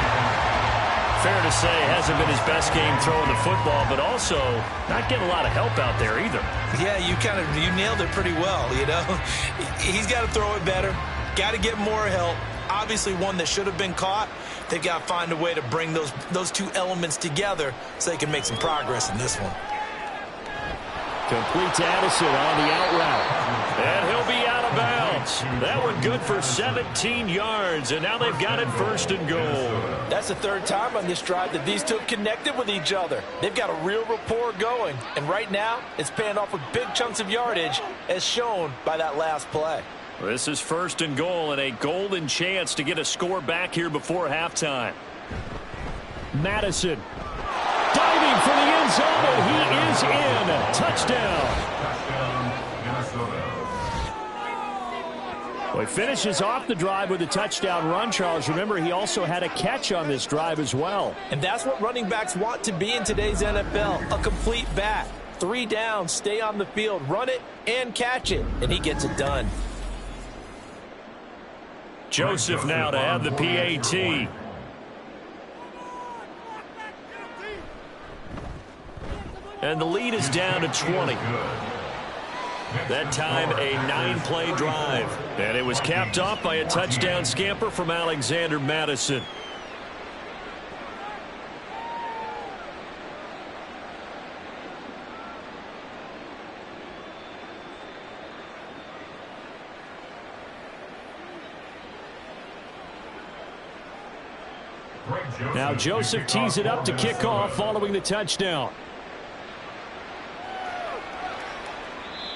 Fair to say, hasn't been his best game throwing the football, but also not getting a lot of help out there either. Yeah, you nailed it pretty well, you know. He's got to throw it better. Got to get more help. Obviously one that should have been caught. They've got to find a way to bring those two elements together so they can make some progress in this one. Complete to Addison on the out route. And he'll be out of bounds. That one good for 17 yards, and now they've got it 1st and goal. That's the 3rd time on this drive that these two have connected with each other. They've got a real rapport going, and right now it's paying off with big chunks of yardage as shown by that last play. This is 1st and goal and a golden chance to get a score back here before halftime. Madison diving for the end zone, and he is in. Touchdown. Well, he finishes off the drive with a touchdown run, Charles. Remember, he also had a catch on this drive as well. And that's what running backs want to be in today's NFL, a complete back. 3 downs, stay on the field, run it, and catch it, and he gets it done. Joseph now to have the PAT. And the lead is down to 20. That time, a 9-play drive. And it was capped off by a touchdown scamper from Alexander Madison. Now Joseph tees it up to kick off following the touchdown.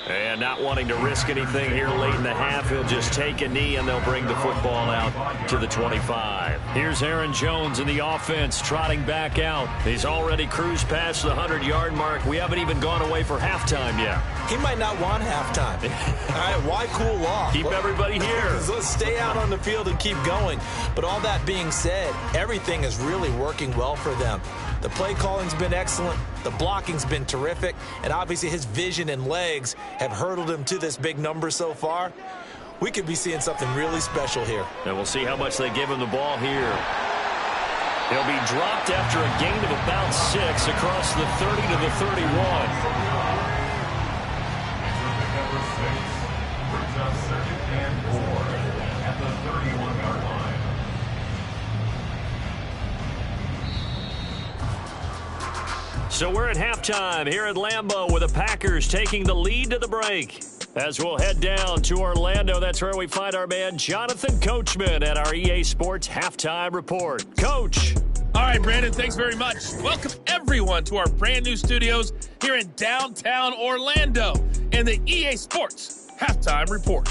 And not wanting to risk anything here late in the half, he'll just take a knee and they'll bring the football out to the 25. Here's Aaron Jones in the offense trotting back out. He's already cruised past the 100-yard mark. We haven't even gone away for halftime yet. He might not want halftime. All right, why cool off? Keep everybody here. Let's stay out on the field and keep going. But all that being said, everything is really working well for them. The play calling's been excellent. The blocking's been terrific. And obviously his vision and legs have hurdled him to this big number so far. We could be seeing something really special here. And we'll see how much they give him the ball here. He'll be dropped after a gain of about 6 across the 30 to the 31. So we're at halftime here at Lambeau with the Packers taking the lead to the break. As we'll head down to Orlando, that's where we find our man Jonathan Coachman at our EA Sports Halftime Report. Coach. All right, Brandon, thanks very much. Welcome, everyone, to our brand new studios here in downtown Orlando and the EA Sports Halftime Report.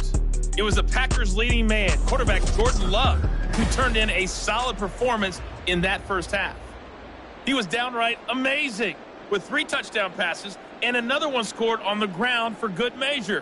It was the Packers' leading man, quarterback Jordan Love, who turned in a solid performance in that first half. He was downright amazing with 3 touchdown passes and another one scored on the ground for good measure.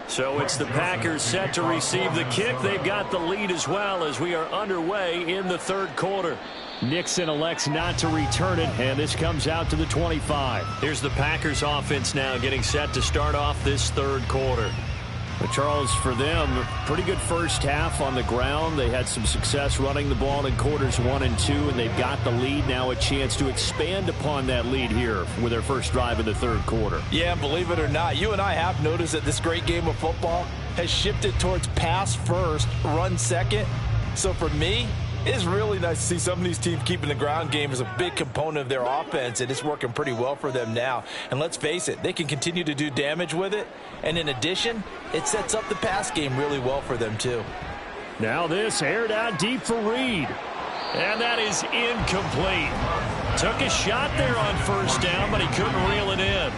So it's the Packers set to receive the kick. They've got the lead as well as we are underway in the third quarter. Nixon elects not to return it, and this comes out to the 25. Here's the Packers offense now getting set to start off this third quarter. But Charles, for them, pretty good first half on the ground. They had some success running the ball in quarters 1 and 2, and they've got the lead now, a chance to expand upon that lead here with their first drive in the third quarter. Yeah, believe it or not, you and I have noticed that this great game of football has shifted towards pass first, run second. So for me, it's really nice to see some of these teams keeping the ground game as a big component of their offense, and it's working pretty well for them now. And let's face it, they can continue to do damage with it. And in addition, it sets up the pass game really well for them too. Now this aired out deep for Reed. And that is incomplete. Took a shot there on first down, but he couldn't reel it in.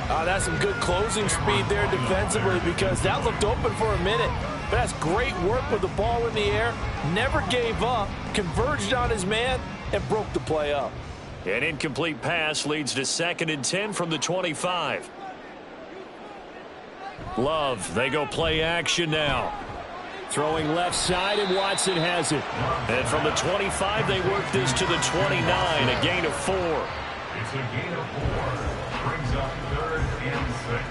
That's some good closing speed there defensively, because that looked open for a minute. But that's great work with the ball in the air. Never gave up, converged on his man, and broke the play up. An incomplete pass leads to 2nd and 10 from the 25. Love, they go play action now. Throwing left side, and Watson has it. And from the 25, they work this to the 29, a gain of 4. It's a gain of 4. Brings up 3rd and 6.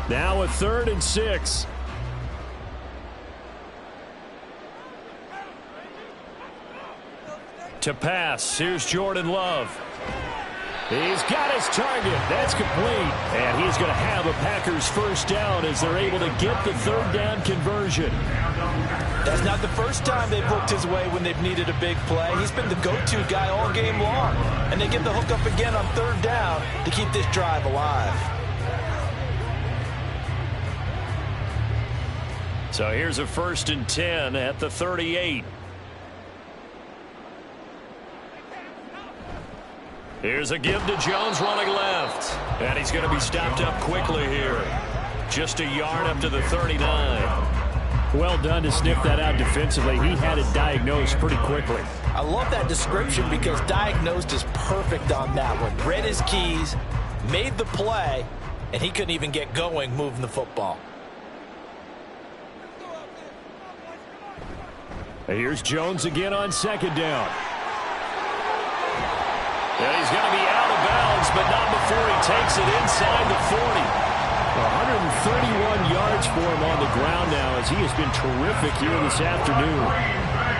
Now a 3rd and 6. To pass, here's Jordan Love. He's got his target. That's complete. And he's going to have a Packers first down as they're able to get the third down conversion. That's not the first time they've looked his way when they've needed a big play. He's been the go-to guy all game long. And they get the hook up again on third down to keep this drive alive. So here's a 1st and 10 at the 38. Here's a give to Jones running left. And he's going to be stopped up quickly here. Just a yard up to the 39. Well done to sniff that out defensively. He had it diagnosed pretty quickly. I love that description because diagnosed is perfect on that one. Read his keys, made the play, and he couldn't even get going moving the football. Here's Jones again on 2nd down. And he's going to be out of bounds, but not before he takes it inside the 40. 131 yards for him on the ground now as he has been terrific here this afternoon.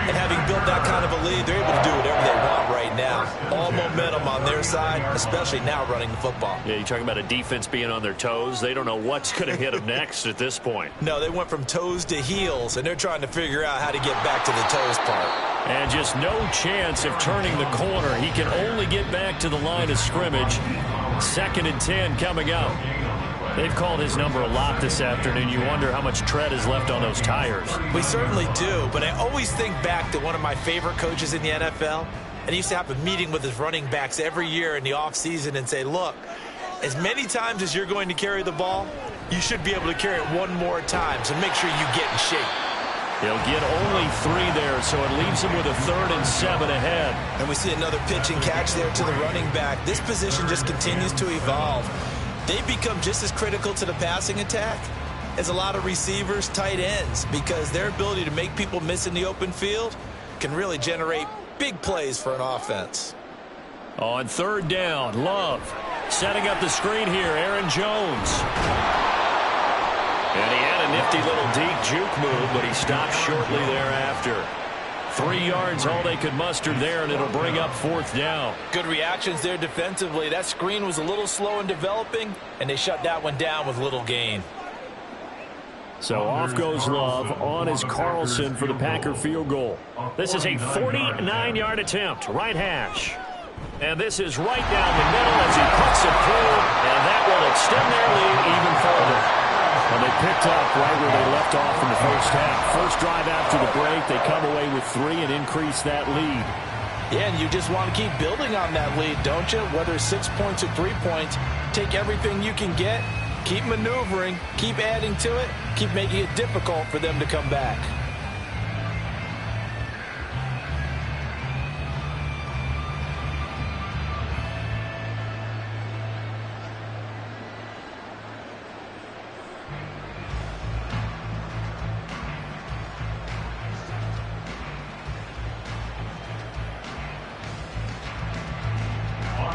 And having built that kind of a lead, they're able to do whatever they want right now. All momentum on their side, especially now running the football. Yeah, you're talking about a defense being on their toes. They don't know what's going to hit them next at this point. No, they went from toes to heels, and they're trying to figure out how to get back to the toes part. And just no chance of turning the corner. He can only get back to the line of scrimmage. 2nd and 10 coming up. They've called his number a lot this afternoon. You wonder how much tread is left on those tires. We certainly do, but I always think back to one of my favorite coaches in the NFL, and he used to have a meeting with his running backs every year in the offseason and say, look, as many times as you're going to carry the ball, you should be able to carry it one more time, so make sure you get in shape. He'll get only 3 there, so it leaves him with a 3rd and 7 ahead. And we see another pitch and catch there to the running back. This position just continues to evolve. They become just as critical to the passing attack as a lot of receivers, tight ends, because their ability to make people miss in the open field can really generate big plays for an offense. On 3rd down, Love setting up the screen here, Aaron Jones. And he had a nifty little deep juke move, but he stopped shortly thereafter. 3 yards, all they could muster there, and it'll bring up 4th down. Good reactions there defensively. That screen was a little slow in developing, and they shut that one down with little gain. So off goes Love. On is Carlson for the Packer field goal. This is a 49-yard attempt, right hash. And this is right down the middle as he puts it through, and that will extend their lead even further. And they picked up right where they left off in the first half. First drive after the break, they come away with 3 and increase that lead. Yeah, and you just want to keep building on that lead, don't you? Whether it's 6 points or 3 points, take everything you can get, keep maneuvering, keep adding to it, keep making it difficult for them to come back.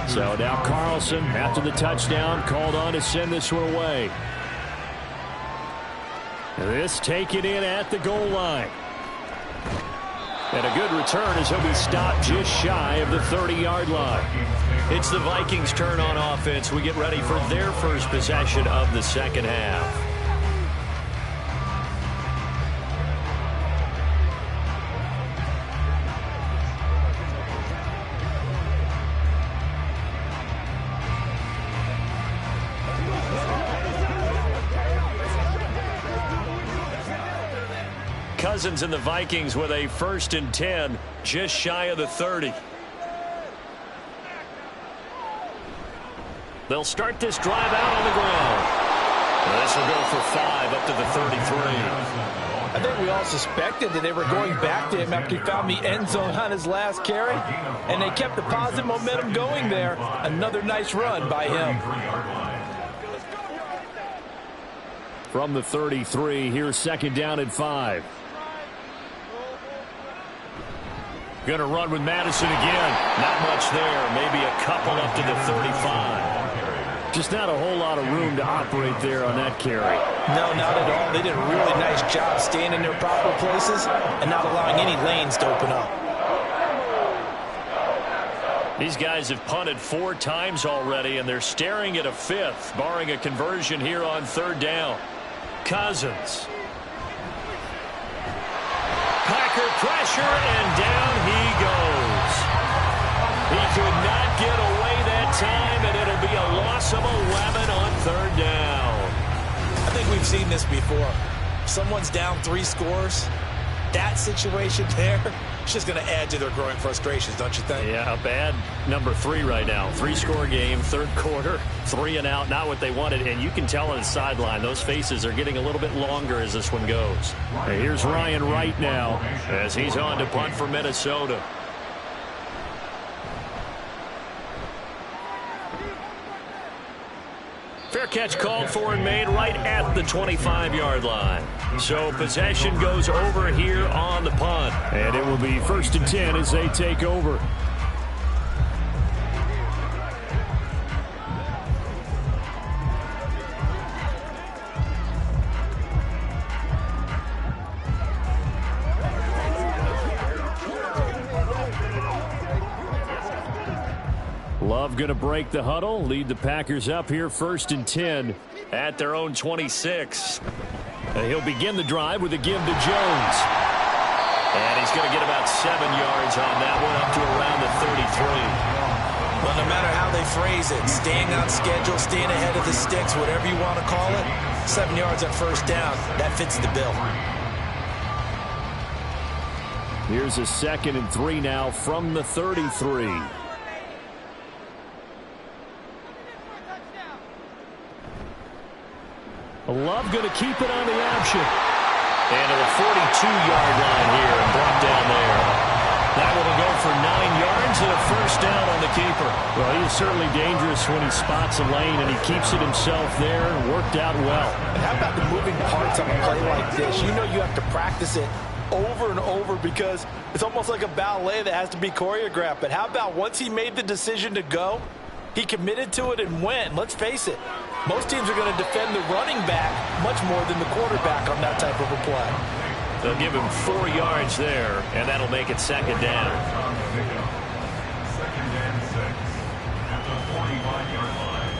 So now Carlson, after the touchdown, called on to send this one away. This taken in at the goal line. And a good return as he'll be stopped just shy of the 30-yard line. It's the Vikings' turn on offense. We get ready for their first possession of the second half. Cousins and the Vikings with a 1st and 10, just shy of the 30. They'll start this drive out on the ground. This will go for 5 up to the 33. I think we all suspected that they were going back to him after he found the end zone on his last carry, and they kept the positive momentum going there. Another nice run by him. From the 33, here's 2nd down and 5. Going to run with Madison again. Not much there. Maybe a couple up to the 35. Just not a whole lot of room to operate there on that carry. No, not at all. They did a really nice job staying in their proper places and not allowing any lanes to open up. These guys have punted 4 times already, and they're staring at a 5th, barring a conversion here on 3rd down. Cousins. Packer pressure, and down he goes. He could not get away that time, and it'll be a loss of 11 on 3rd down. I think we've seen this before. Someone's down 3 scores. That situation there, it's just going to add to their growing frustrations, don't you think? Yeah, bad number 3 right now. 3-score game, 3rd quarter, 3 and out, not what they wanted. And you can tell on the sideline, those faces are getting a little bit longer as this one goes. And here's Ryan Wright now as he's on to punt for Minnesota. Fair catch called for and made right at the 25-yard line. So possession goes over here on the punt. And it will be 1st and 10 as they take over. Love going to break the huddle, lead the Packers up here 1st and 10 at their own 26. He'll begin the drive with a give to Jones. And he's going to get about 7 yards on that one, up to around the 33. Well, no matter how they phrase it, staying on schedule, staying ahead of the sticks, whatever you want to call it, 7 yards on 1st down, that fits the bill. Here's a 2nd and 3 now from the 33. Love going to keep it on the option. And to the 42-yard line here and brought down there. That will go for 9 yards and a 1st down on the keeper. Well, he is certainly dangerous when he spots a lane, and he keeps it himself there and worked out well. And how about the moving parts on a play like this? You know you have to practice it over and over because it's almost like a ballet that has to be choreographed. But how about once he made the decision to go, he committed to it and went. Let's face it, most teams are going to defend the running back much more than the quarterback on that type of a play. They'll give him 4 yards there, and that'll make it 2nd down. 2nd and 6 at the 45-yard line.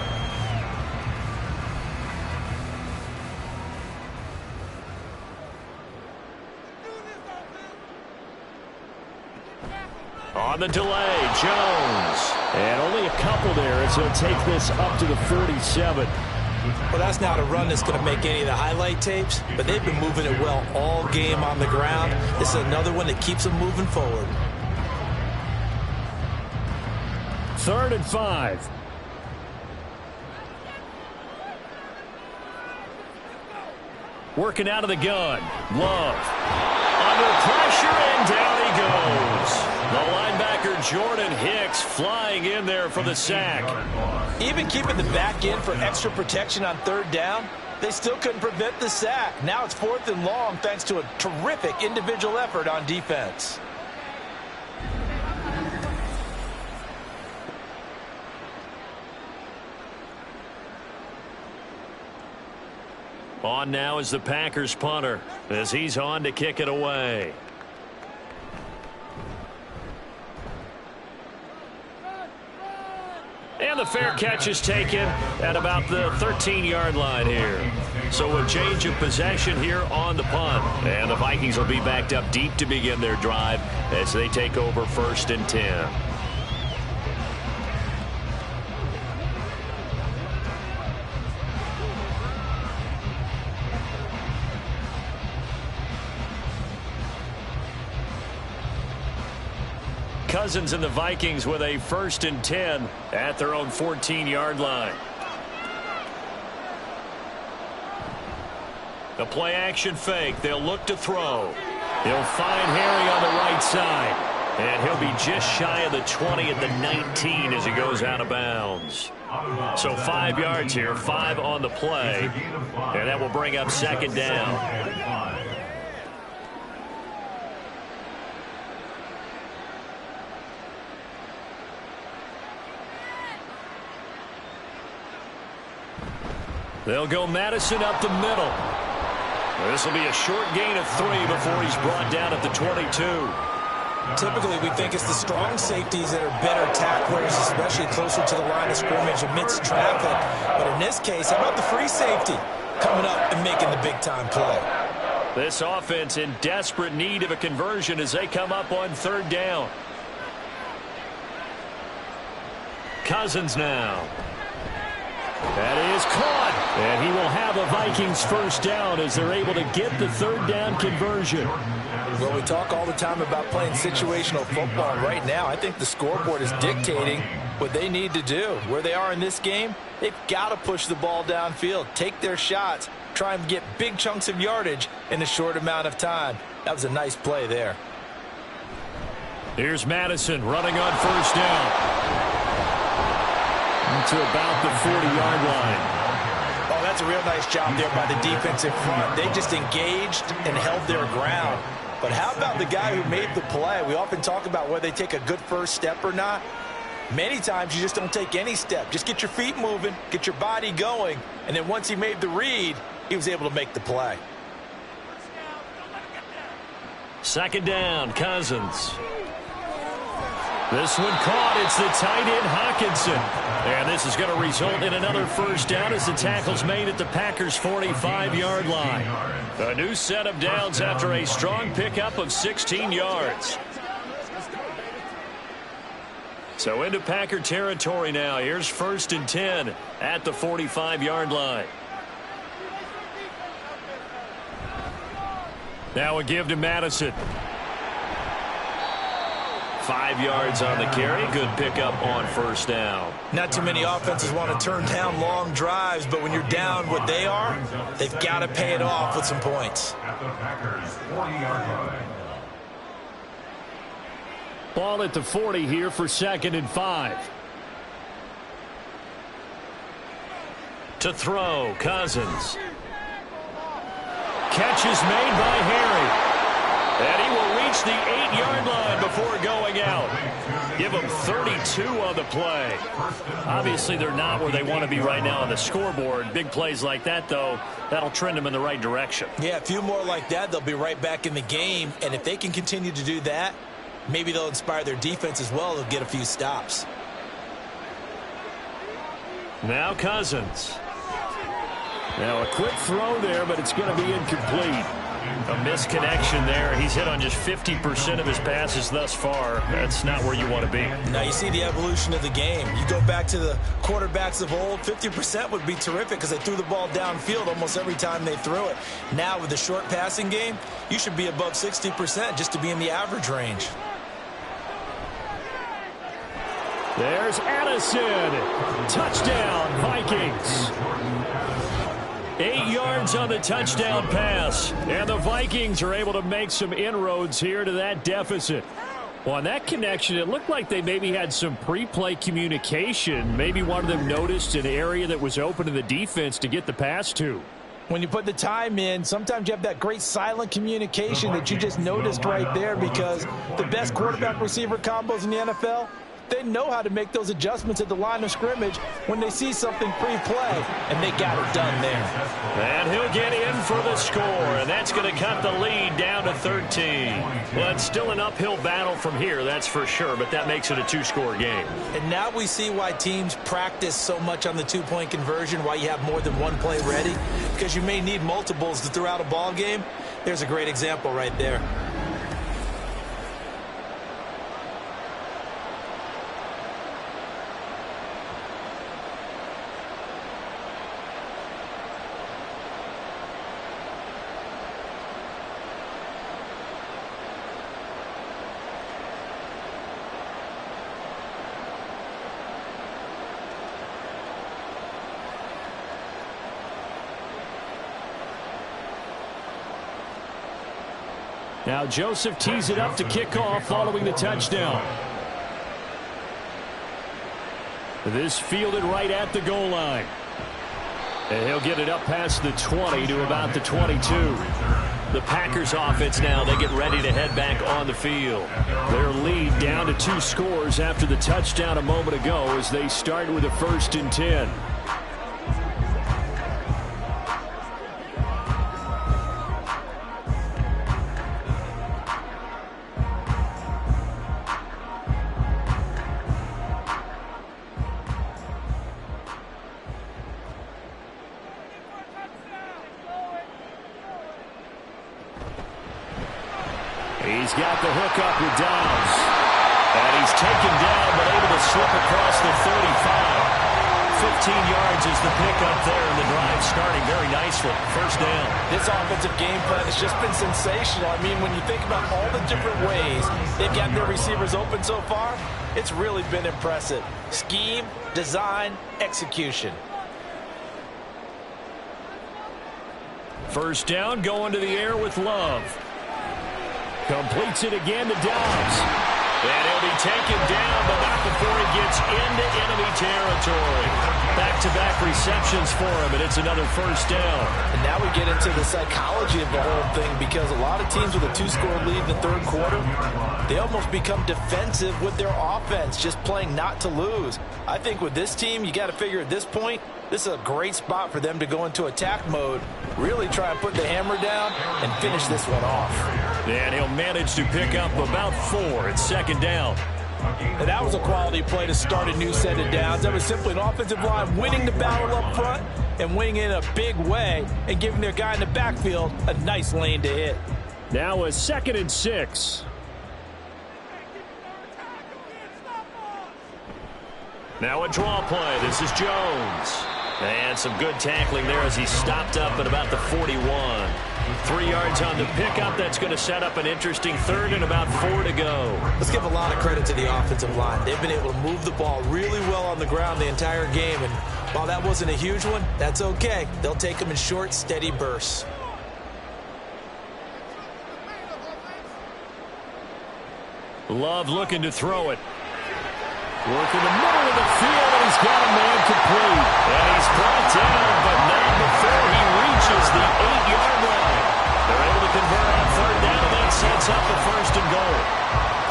On the delay, Jones. And only a couple there as he'll take this up to the 47. Well, that's not a run that's going to make any of the highlight tapes, but they've been moving it well all game on the ground. This is another one that keeps them moving forward. 3rd and 5. Working out of the gun. Love. Under pressure, and down he goes. The linebacker Jordan Hicks flying in there for the sack. Even keeping the back in for extra protection on 3rd down, they still couldn't prevent the sack. Now it's 4th and long thanks to a terrific individual effort on defense. On now is the Packers punter as he's on to kick it away. And the fair catch is taken at about the 13-yard line here. So a change of possession here on the punt. And the Vikings will be backed up deep to begin their drive as they take over 1st and 10. Cousins and the Vikings with a 1st and 10 at their own 14-yard line. The play action fake. They'll look to throw. He'll find Harry on the right side. And he'll be just shy of the 20 at the 19 as he goes out of bounds. So 5 yards here, 5 on the play. And that will bring up 2nd down. They'll go Madison up the middle. This will be a short gain of 3 before he's brought down at the 22. Typically, we think it's the strong safeties that are better tacklers, especially closer to the line of scrimmage amidst traffic. But in this case, how about the free safety coming up and making the big-time play? This offense in desperate need of a conversion as they come up on 3rd down. Cousins now. That is caught. And he will have a Vikings 1st down as they're able to get the 3rd down conversion. Well, we talk all the time about playing situational football. And right now, I think the scoreboard is dictating what they need to do. Where they are in this game, they've got to push the ball downfield, take their shots, try and get big chunks of yardage in a short amount of time. That was a nice play there. Here's Madison running on 1st down. To about the 40-yard line. Oh, that's a real nice job there by the defensive front. They just engaged and held their ground. But how about the guy who made the play? We often talk about whether they take a good first step or not. Many times you just don't take any step. Just get your feet moving, get your body going, and then once he made the read, he was able to make the play. 2nd down, Cousins. This one caught. It's the tight end, Hawkinson. And this is going to result in another 1st down as the tackle's made at the Packers' 45-yard line. A new set of downs after a strong pickup of 16 yards. So into Packer territory now. Here's 1st and 10 at the 45-yard line. Now a give to Madison. 5 yards on the carry. Good pickup on 1st down. Not too many offenses want to turn down long drives, but when you're down what they are, they've got to pay it off with some points. At the Packers' 40-yard line. Ball at the 40 here for 2nd and 5. To throw, Cousins. Catch is made by Harry. And he will reach the 8-yard line before going out. Give them 32 on the play. Obviously, they're not where they want to be right now on the scoreboard. Big plays like that, though, that'll trend them in the right direction. Yeah, a few more like that, they'll be right back in the game. And if they can continue to do that, maybe they'll inspire their defense as well. They'll get a few stops. Now Cousins. Now a quick throw there, but it's going to be incomplete. A misconnection there. He's hit on just 50% of his passes thus far. That's not where you want to be. Now you see the evolution of the game. You go back to the quarterbacks of old, 50% would be terrific because they threw the ball downfield almost every time they threw it. Now with the short passing game, you should be above 60% just to be in the average range. There's Addison. Touchdown, Vikings. 8 yards on the touchdown pass. And the Vikings are able to make some inroads here to that deficit. Well, on that connection, it looked like they maybe had some pre-play communication. Maybe one of them noticed an area that was open to the defense to get the pass to. When you put the time in, sometimes you have that great silent communication that you just noticed right there, because the best quarterback-receiver combos in the NFL, they know how to make those adjustments at the line of scrimmage when they see something pre-play, and they got it done there. And he'll get in for the score, and that's going to cut the lead down to 13. Well, it's still an uphill battle from here, that's for sure, but that makes it a 2-score game. And now we see why teams practice so much on the 2-point conversion, why you have more than one play ready, because you may need multiples to throw out a ball game. There's a great example right there. Now Joseph tees it up to kick off following the touchdown. This fielded right at the goal line. And he'll get it up past the 20 to about the 22. The Packers offense now, they get ready to head back on the field. Their lead down to 2 scores after the touchdown a moment ago as they start with a 1st and 10. He's got the hookup with Dobbs. And he's taken down, but able to slip across the 35. 15 yards is the pickup there, and the drive starting very nicely. First down. This offensive game plan has just been sensational. I mean, when you think about all the different ways they've got their receivers open so far, it's really been impressive. Scheme, design, execution. First down, going to the air with Love. Completes it again to Dobbs. And he'll be taken down, but not before he gets into enemy territory. Back-to-back receptions for him, and it's another first down. And now we get into the psychology of the whole thing, because a lot of teams with a 2-score lead in the third quarter, they almost become defensive with their offense, just playing not to lose. I think with this team, you got to figure at this point, this is a great spot for them to go into attack mode, really try and put the hammer down and finish this one off. And he'll manage to pick up about 4 at second down. And that was a quality play to start a new set of downs. That was simply an offensive line winning the battle up front and winning in a big way and giving their guy in the backfield a nice lane to hit. Now a 2nd and 6. Now a draw play. This is Jones. And some good tackling there as he stopped up at about the 41. 3 yards on the pickup. That's going to set up an interesting third and about 4 to go. Let's give a lot of credit to the offensive line. They've been able to move the ball really well on the ground the entire game. And while that wasn't a huge one, that's okay. They'll take them in short, steady bursts. Love looking to throw it. Working the middle of the field, and he's got a man complete. And he's brought down, but not before he reaches the 8-yard line. They're able to convert on third down, and that sets up the first and goal.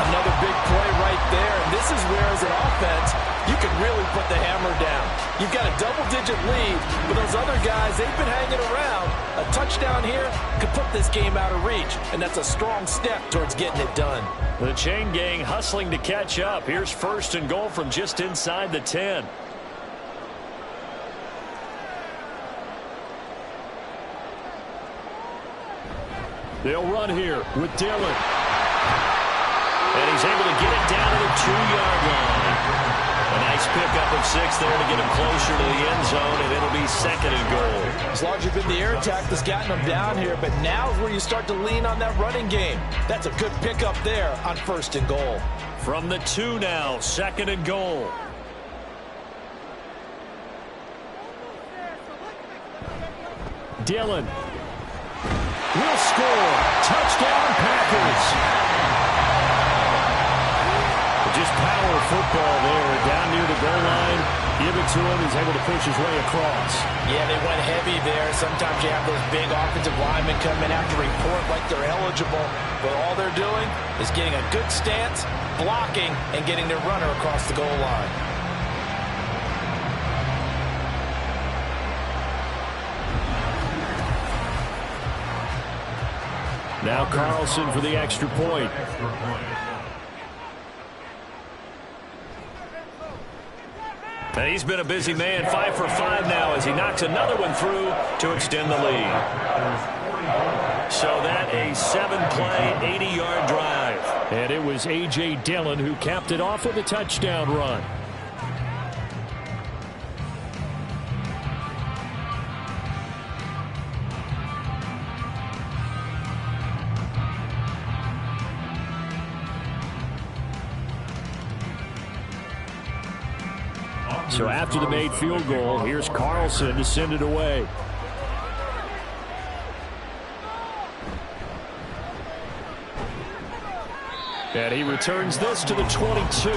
Another big play right there, and this is where, as an offense, you can really put the hammer down. You've got a double-digit lead, but those other guys, they've been hanging around. A touchdown here could put this game out of reach, and that's a strong step towards getting it done. The chain gang hustling to catch up. Here's first and goal from just inside the 10. They'll run here with Dillon. And he's able to get it down to the 2-yard line. A nice pickup of 6 there to get him closer to the end zone, and it'll be 2nd and goal. As long as you've been the air attack that's gotten them down here, but now is where you start to lean on that running game. That's a good pickup there on 1st and goal. From the 2 now, 2nd and goal. Dillon will score. Touchdown, Packers. Just power football there, down near the goal line. Give it to him. He's able to push his way across. Yeah, they went heavy there. Sometimes you have those big offensive linemen come in after report like they're eligible, but all they're doing is getting a good stance, blocking, and getting their runner across the goal line. Now Carlson for the extra point. And he's been a busy man, 5 for 5 now as he knocks another one through to extend the lead. So that a 7-play, 80-yard drive. And it was A.J. Dillon who capped it off with a touchdown run. So after the made field goal, here's Carlson to send it away. And he returns this to the 22.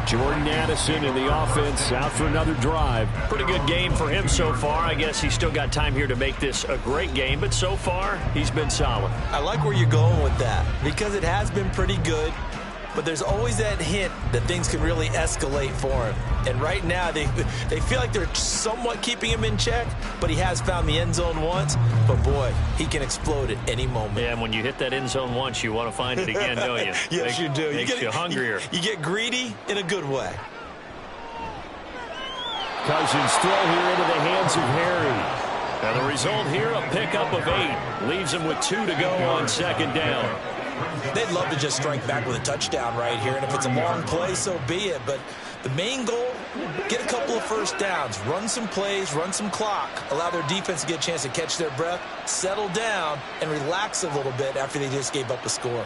Jordan Addison in the offense out for another drive. Pretty good game for him so far. I guess he's still got time here to make this a great game, but so far he's been solid. I like where you're going with that because it has been pretty good. But there's always that hint that things can really escalate for him. And right now, they feel like they're somewhat keeping him in check, but he has found the end zone once. But, boy, he can explode at any moment. Yeah, and when you hit that end zone once, you want to find it again, don't you? Yes, you do. Makes you hungrier. You get greedy in a good way. Cousins throw here into the hands of Harry. And the result here, a pickup of 8. Leaves him with 2 to go on 2nd down. They'd love to just strike back with a touchdown right here, and if it's a long play, so be it. But the main goal, get a couple of first downs, run some plays, run some clock, allow their defense to get a chance to catch their breath, settle down, and relax a little bit after they just gave up a score.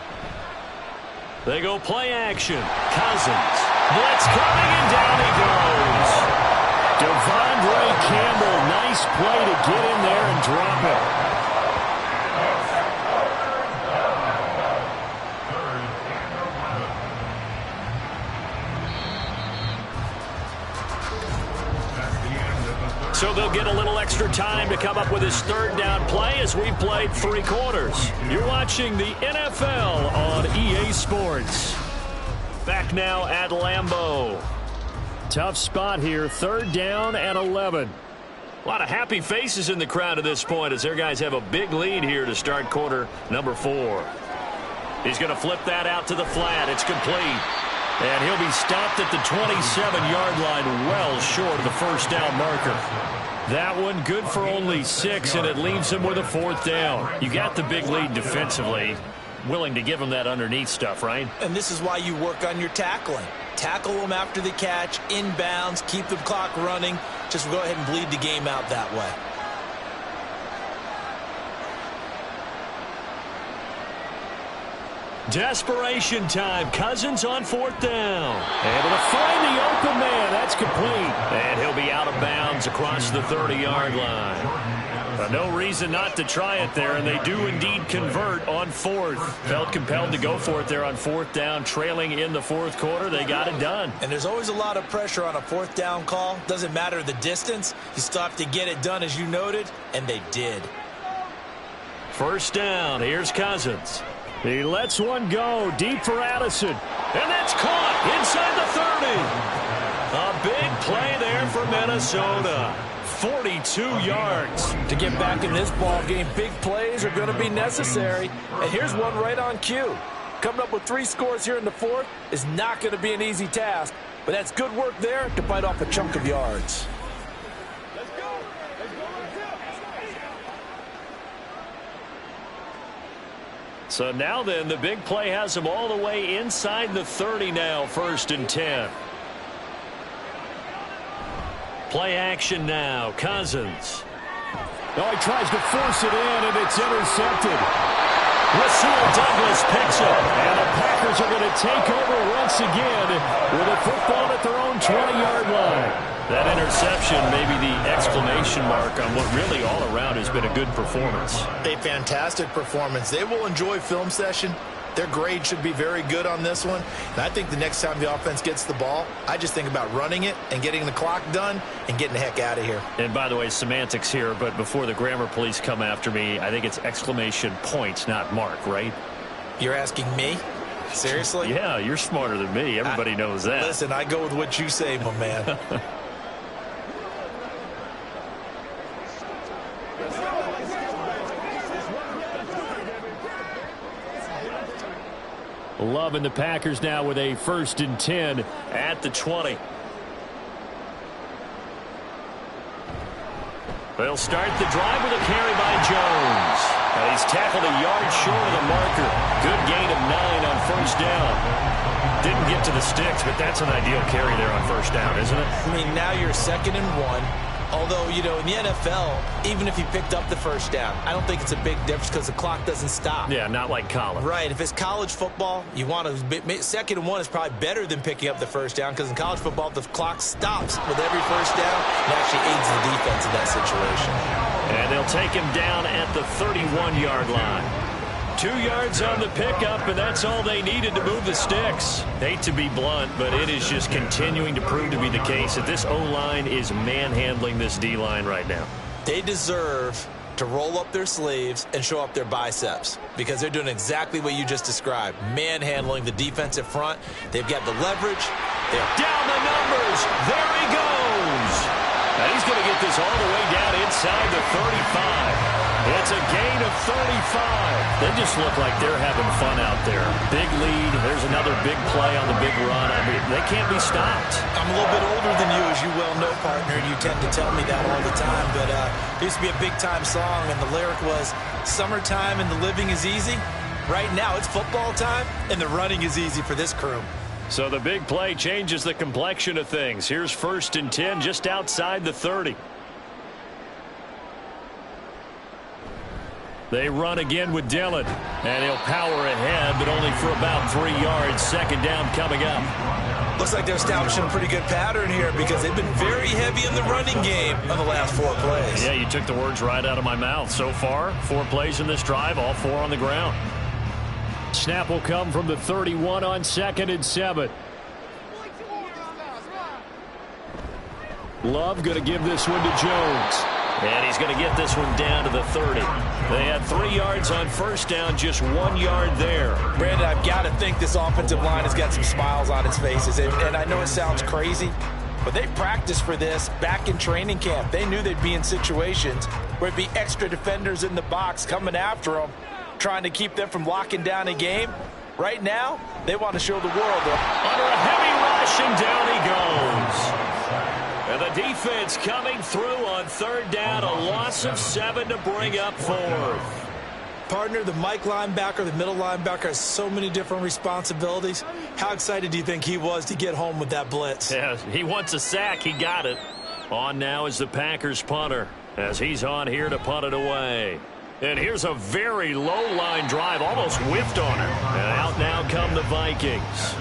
They go play action. Cousins. Blitz coming, and down he goes. Devondre Campbell, nice play to get in there and drop it. So they'll get a little extra time to come up with his third down play as we played 3 quarters. You're watching the NFL on EA Sports. Back now at Lambeau. Tough spot here, 3rd down and 11. A lot of happy faces in the crowd at this point as their guys have a big lead here to start quarter number 4. He's going to flip that out to the flat. It's complete. And he'll be stopped at the 27-yard line, well short of the first down marker. That one good for only 6, and it leaves him with a 4th down. You got the big lead defensively. Willing to give him that underneath stuff, right? And this is why you work on your tackling. Tackle them after the catch, inbounds, keep the clock running. Just go ahead and bleed the game out that way. Desperation time. Cousins on 4th down. Able to find the open man. That's complete. And he'll be out of bounds across the 30-yard line. No reason not to try it there, and they do indeed convert on 4th. Felt compelled to go for it there on 4th down, trailing in the 4th quarter. They got it done. And there's always a lot of pressure on a 4th down call. Doesn't matter the distance. You still have to get it done, as you noted, and they did. 1st down. Here's Cousins. He lets one go deep for Addison. And that's caught inside the 30. A big play there for Minnesota. 42 yards. To get back in this ball game, big plays are going to be necessary. And here's one right on cue. Coming up with 3 scores here in the 4th is not going to be an easy task. But that's good work there to bite off a chunk of yards. So now then, the big play has him all the way inside the 30 now, 1st and 10. Play action now, Cousins. Oh, he tries to force it in, and it's intercepted. Rasul Douglas picks up, and the Packers are going to take over once again with a football at their own 20-yard line. That interception may be the exclamation mark on what really all around has been a good performance. A fantastic performance. They will enjoy film session. Their grade should be very good on this one. And I think the next time the offense gets the ball, I just think about running it and getting the clock done and getting the heck out of here. And by the way, semantics here, but before the grammar police come after me, I think it's exclamation point, not mark, right? You're asking me? Seriously? Yeah, you're smarter than me. Everybody knows that. Listen, I go with what you say, my man. Loving the Packers now with a 1st and 10 at the 20. They'll start the drive with a carry by Jones. And he's tackled a yard short of the marker. Good gain of 9 on 1st down. Didn't get to the sticks, but that's an ideal carry there on 1st down, isn't it? I mean, now you're 2nd and 1. Although, you know, in the NFL, even if he picked up the 1st down, I don't think it's a big difference because the clock doesn't stop. Yeah, not like college. Right. If it's college football, you want to 2nd and 1 is probably better than picking up the 1st down because in college football, the clock stops with every 1st down. It actually aids the defense in that situation. And they'll take him down at the 31-yard line. 2 yards on the pickup, and that's all they needed to move the sticks. Hate to be blunt, but it is just continuing to prove to be the case that this O-line is manhandling this D-line right now. They deserve to roll up their sleeves and show up their biceps because they're doing exactly what you just described, manhandling the defensive front. They've got the leverage. They're down the numbers. There he goes. And he's going to get this all the way down inside the 35. It's a gain of 35. They just look like they're having fun out there. Big lead. There's another big play on the big run. I mean, they can't be stopped. I'm a little bit older than you, as you well know, partner, and you tend to tell me that all the time. But it used to be a big-time song, and the lyric was, "Summertime and the living is easy." Right now, it's football time, and the running is easy for this crew. So the big play changes the complexion of things. Here's 1st and 10 just outside the 30. They run again with Dillon, and he'll power ahead, but only for about 3 yards. 2nd down coming up. Looks like they're establishing a pretty good pattern here because they've been very heavy in the running game on the last 4 plays. Yeah, you took the words right out of my mouth. So far, 4 plays in this drive, all 4 on the ground. Snap will come from the 31 on 2nd and 7. Love going to give this one to Jones. And he's going to get this one down to the 30. They had 3 yards on 1st down, just 1 yard there. Brandon, I've got to think this offensive line has got some smiles on its faces. And I know it sounds crazy, but they practiced for this back in training camp. They knew they'd be in situations where it'd be extra defenders in the box coming after them, trying to keep them from locking down a game. Right now, they want to show the world. Under a heavy rush, and down he goes. And the defense coming through on 3rd down, a loss of 7 to bring up 4th. Partner, the Mike linebacker, the middle linebacker has so many different responsibilities. How excited do you think he was to get home with that blitz? Yeah, he wants a sack. He got it. On now is the Packers punter as he's on here to punt it away. And here's a very low line drive, almost whiffed on it. And out now come the Vikings.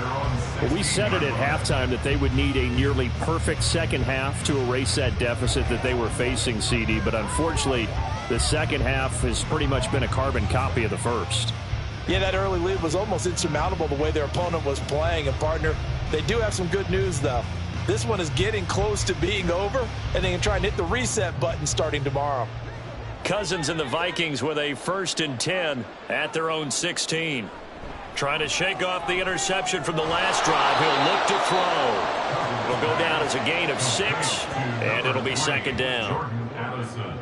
Well, we said it at halftime that they would need a nearly perfect second half to erase that deficit that they were facing, CD. But unfortunately, the second half has pretty much been a carbon copy of the first. Yeah, that early lead was almost insurmountable the way their opponent was playing. And, partner, they do have some good news, though. This one is getting close to being over, and they can try and hit the reset button starting tomorrow. Cousins and the Vikings with a 1st and 10 at their own 16. Trying to shake off the interception from the last drive. He'll look to throw. It'll go down as a gain of 6, and it'll be 2nd down. Jordan Addison.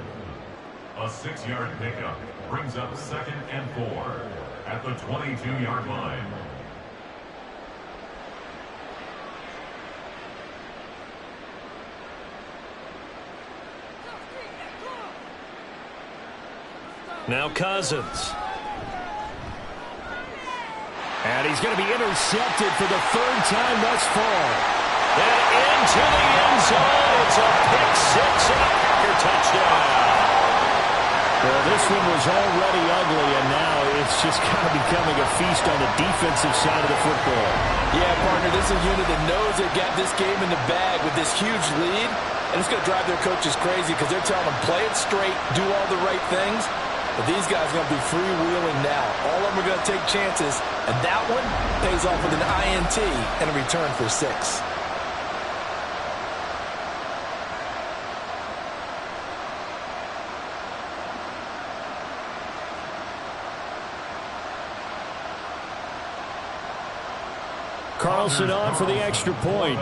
A 6-yard pickup brings up 2nd and 4 at the 22-yard line. Now Cousins. And he's going to be intercepted for the 3rd time thus far. And into the end zone. It's a pick 6 and a Packer touchdown. Well, this one was already ugly, and now it's just kind of becoming a feast on the defensive side of the football. Yeah, partner, this is a unit that knows they've got this game in the bag with this huge lead, and it's going to drive their coaches crazy because they're telling them play it straight, do all the right things. But these guys are going to be freewheeling now. All of them are going to take chances, and that one pays off with an INT and a return for 6. Carlson on for the extra point.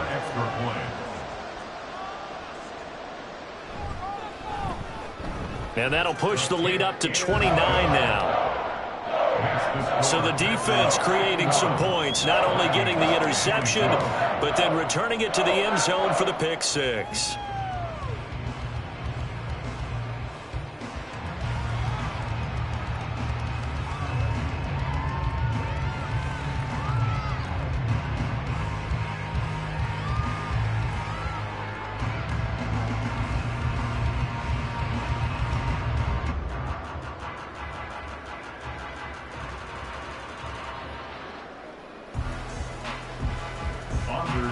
And that'll push the lead up to 29 now. So the defense creating some points, not only getting the interception, but then returning it to the end zone for the pick 6.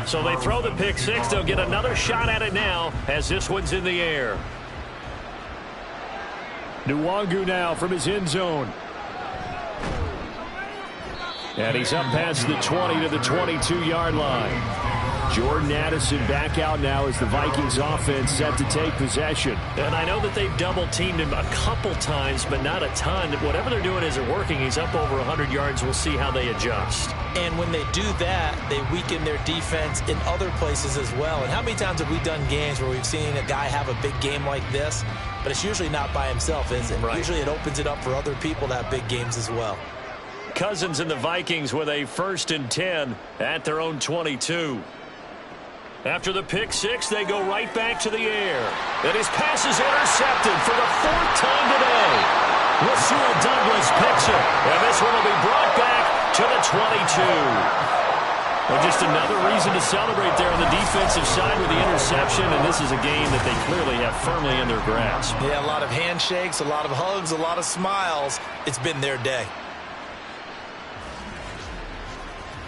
So they throw the pick 6. They'll get another shot at it now as this one's in the air. Nwangu now from his end zone. And he's up past the 20 to the 22-yard line. Jordan Addison back out now as the Vikings offense set to take possession. And I know that they've double-teamed him a couple times, but not a ton. Whatever they're doing isn't working. He's up over 100 yards. We'll see how they adjust. And when they do that, they weaken their defense in other places as well. And how many times have we done games where we've seen a guy have a big game like this, but it's usually not by himself, is it? Right. Usually it opens it up for other people to have big games as well. Cousins and the Vikings with a 1st and 10 at their own 22. After the pick 6, they go right back to the air. And his pass is intercepted for the 4th time today. Rasul Douglas picks gets it. And this one will be brought back to the 22. Well, just another reason to celebrate there on the defensive side with the interception, and this is a game that they clearly have firmly in their grasp. Yeah, a lot of handshakes, a lot of hugs, a lot of smiles. It's been their day.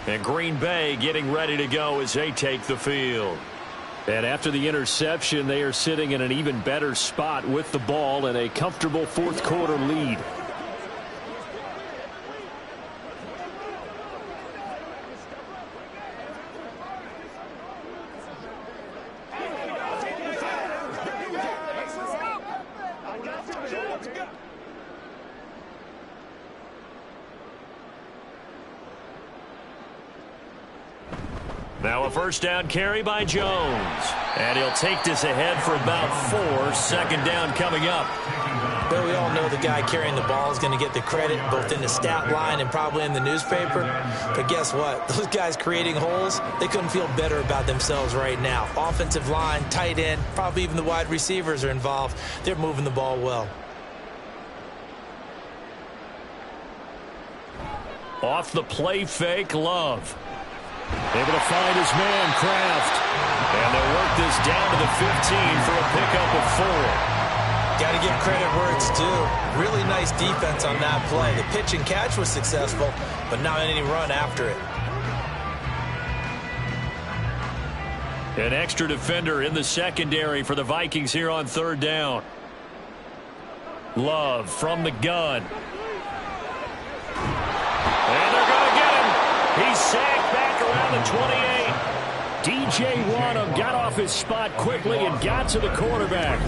And Green Bay getting ready to go as they take the field. And after the interception, they are sitting in an even better spot with the ball and a comfortable fourth quarter lead. Now a first down carry by Jones. And he'll take this ahead for about 4. Second down coming up. But we all know the guy carrying the ball is going to get the credit both in the stat line and probably in the newspaper. But guess what? Those guys creating holes, they couldn't feel better about themselves right now. Offensive line, tight end, probably even the wide receivers are involved. They're moving the ball well. Off the play fake, Love. Able to find his man, Kraft. And they'll work this down to the 15 for a pickup of 4. Got to give credit where it's due. Really nice defense on that play. The pitch and catch was successful, but not any run after it. An extra defender in the secondary for the Vikings here on third down. Love from the gun. And they're going to get him. He's sacked back around the 28. DJ Wonnum got off his spot quickly and got to the quarterback.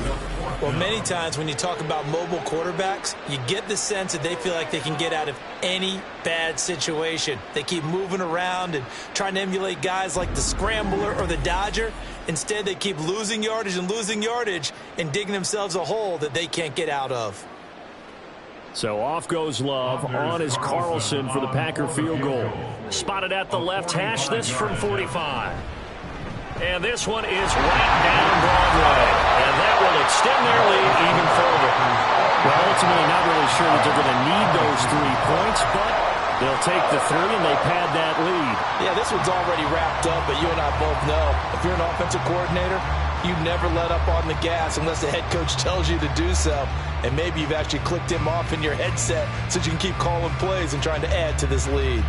Well, many times when you talk about mobile quarterbacks, you get the sense that they feel like they can get out of any bad situation. They keep moving around and trying to emulate guys like the Scrambler or the Dodger. Instead, they keep losing yardage and digging themselves a hole that they can't get out of. So off goes Love. On is Carlson for the Packer field goal. Spotted at the left hash, this from 45. And this one is right down Broadway. And that will extend their lead even further. Well, ultimately not really sure that they're going to need those 3 points, but they'll take the 3 and they pad that lead. Yeah, this one's already wrapped up, but you and I both know if you're an offensive coordinator, you never let up on the gas unless the head coach tells you to do so. And maybe you've actually clicked him off in your headset so you can keep calling plays and trying to add to this lead.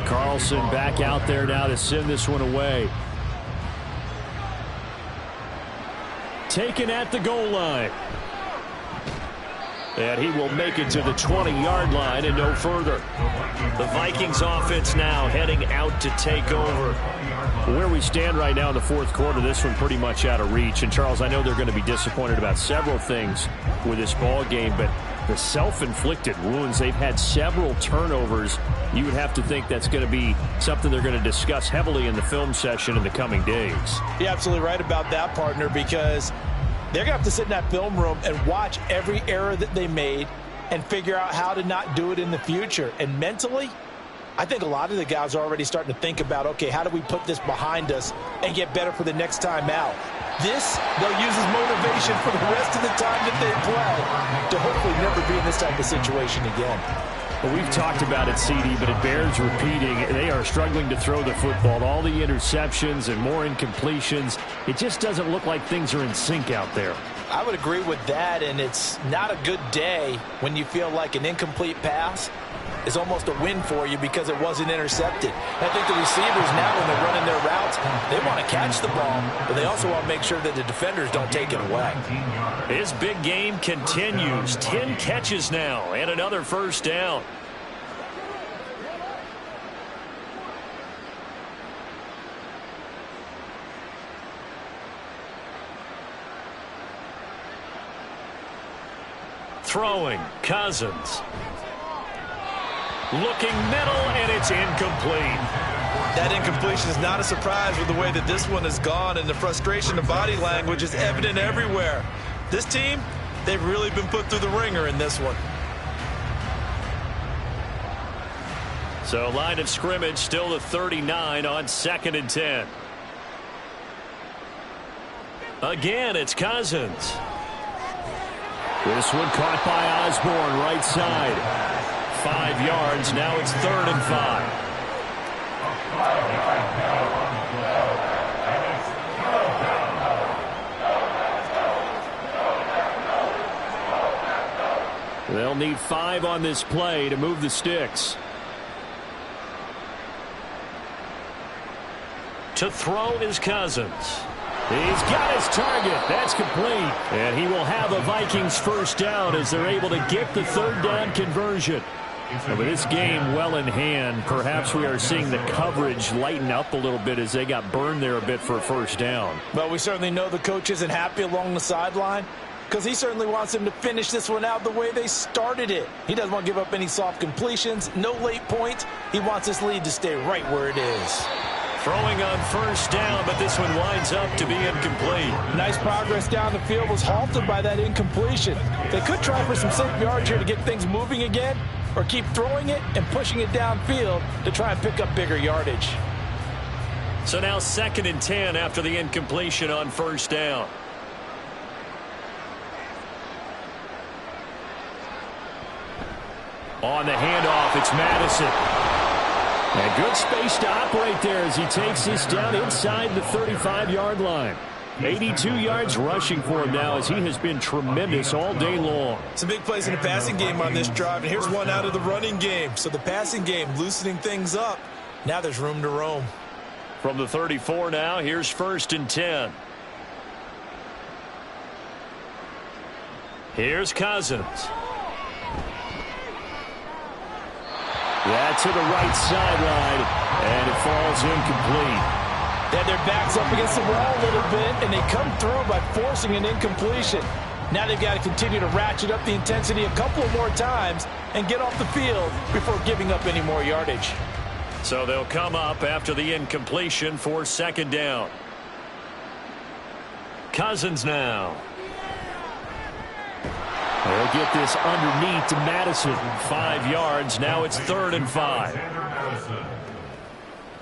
Carlson back out there now to send this one away. Taken at the goal line. And he will make it to the 20-yard line and no further. The Vikings offense now heading out to take over. Where we stand right now in the fourth quarter, this one pretty much out of reach. And, Charles, I know they're going to be disappointed about several things with this ball game, but the self-inflicted wounds, they've had several turnovers. You would have to think that's going to be something they're going to discuss heavily in the film session in the coming days. You're absolutely right about that, partner, because they're going to have to sit in that film room and watch every error that they made and figure out how to not do it in the future. And mentally, I think a lot of the guys are already starting to think about, okay, how do we put this behind us and get better for the next time out? This, they'll use as motivation for the rest of the time that they play to hopefully never be in this type of situation again. Well, we've talked about it, CD, but it bears repeating. They are struggling to throw the football. All the interceptions and more incompletions. It just doesn't look like things are in sync out there. I would agree with that, and it's not a good day when you feel like an incomplete pass is almost a win for you because it wasn't intercepted. And I think the receivers now, when they're running their routes, they want to catch the ball, but they also want to make sure that the defenders don't take it away. His big game continues. 10 catches now and another first down. Throwing, Cousins. Looking middle, and it's incomplete. That incompletion is not a surprise with the way that this one has gone, and the frustration of body language is evident everywhere. This team, they've really been put through the ringer in this one. So line of scrimmage still the 39 on 2nd and 10. Again, it's Cousins. This one caught by Osborne, right side. 5 yards. Now it's 3rd and 5. They'll need 5 on this play to move the sticks. To throw is Cousins. He's got his target. That's complete. And he will have a Vikings first down as they're able to get the 3rd down conversion. And with this game well in hand, perhaps we are seeing the coverage lighten up a little bit as they got burned there a bit for a first down. Well, we certainly know the coach isn't happy along the sideline because he certainly wants them to finish this one out the way they started it. He doesn't want to give up any soft completions, no late points. He wants this lead to stay right where it is. Throwing on first down, but this one winds up to be incomplete. Nice progress down the field was halted by that incompletion. They could try for some safe yards here to get things moving again, or keep throwing it and pushing it downfield to try and pick up bigger yardage. So now 2nd and 10 after the incompletion on first down. On the handoff, it's Madison. And good space to operate there as he takes this down inside the 35-yard line. 82 yards rushing for him now as he has been tremendous all day long. Some big plays in the passing game on this drive, and here's one out of the running game. So the passing game loosening things up. Now there's room to roam. From the 34 now, here's 1st and 10. Here's Cousins. Yeah, to the right sideline, and it falls incomplete. They had their backs up against the wall a little bit, and they come through by forcing an incompletion. Now they've got to continue to ratchet up the intensity a couple of more times and get off the field before giving up any more yardage. So they'll come up after the incompletion for 2nd down. Cousins now. They'll get this underneath to Madison. 5 yards. Now it's 3rd and 5.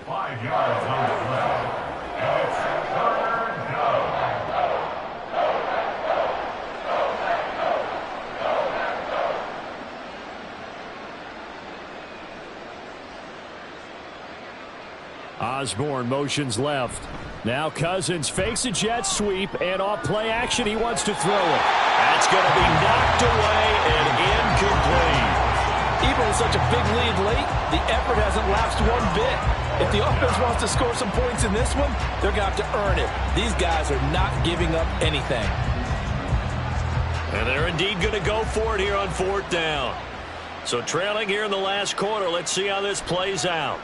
5 yards on the play. And it's 3rd down. Osborne motions left. Now Cousins fakes a jet sweep, and off play action, he wants to throw it. That's going to be knocked away and incomplete. Even with such a big lead late, the effort hasn't lapsed one bit. If the offense wants to score some points in this one, they're going to have to earn it. These guys are not giving up anything. And they're indeed going to go for it here on 4th down. So trailing here in the last quarter, let's see how this plays out.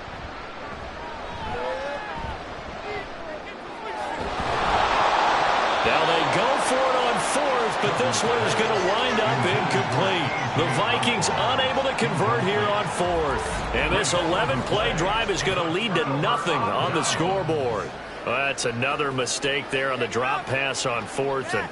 Now they go for it on 4th, but this one is going to wind up incomplete. The Vikings unable to convert here on 4th. And this 11-play drive is going to lead to nothing on the scoreboard. Well, that's another mistake there on the drop pass on 4th, and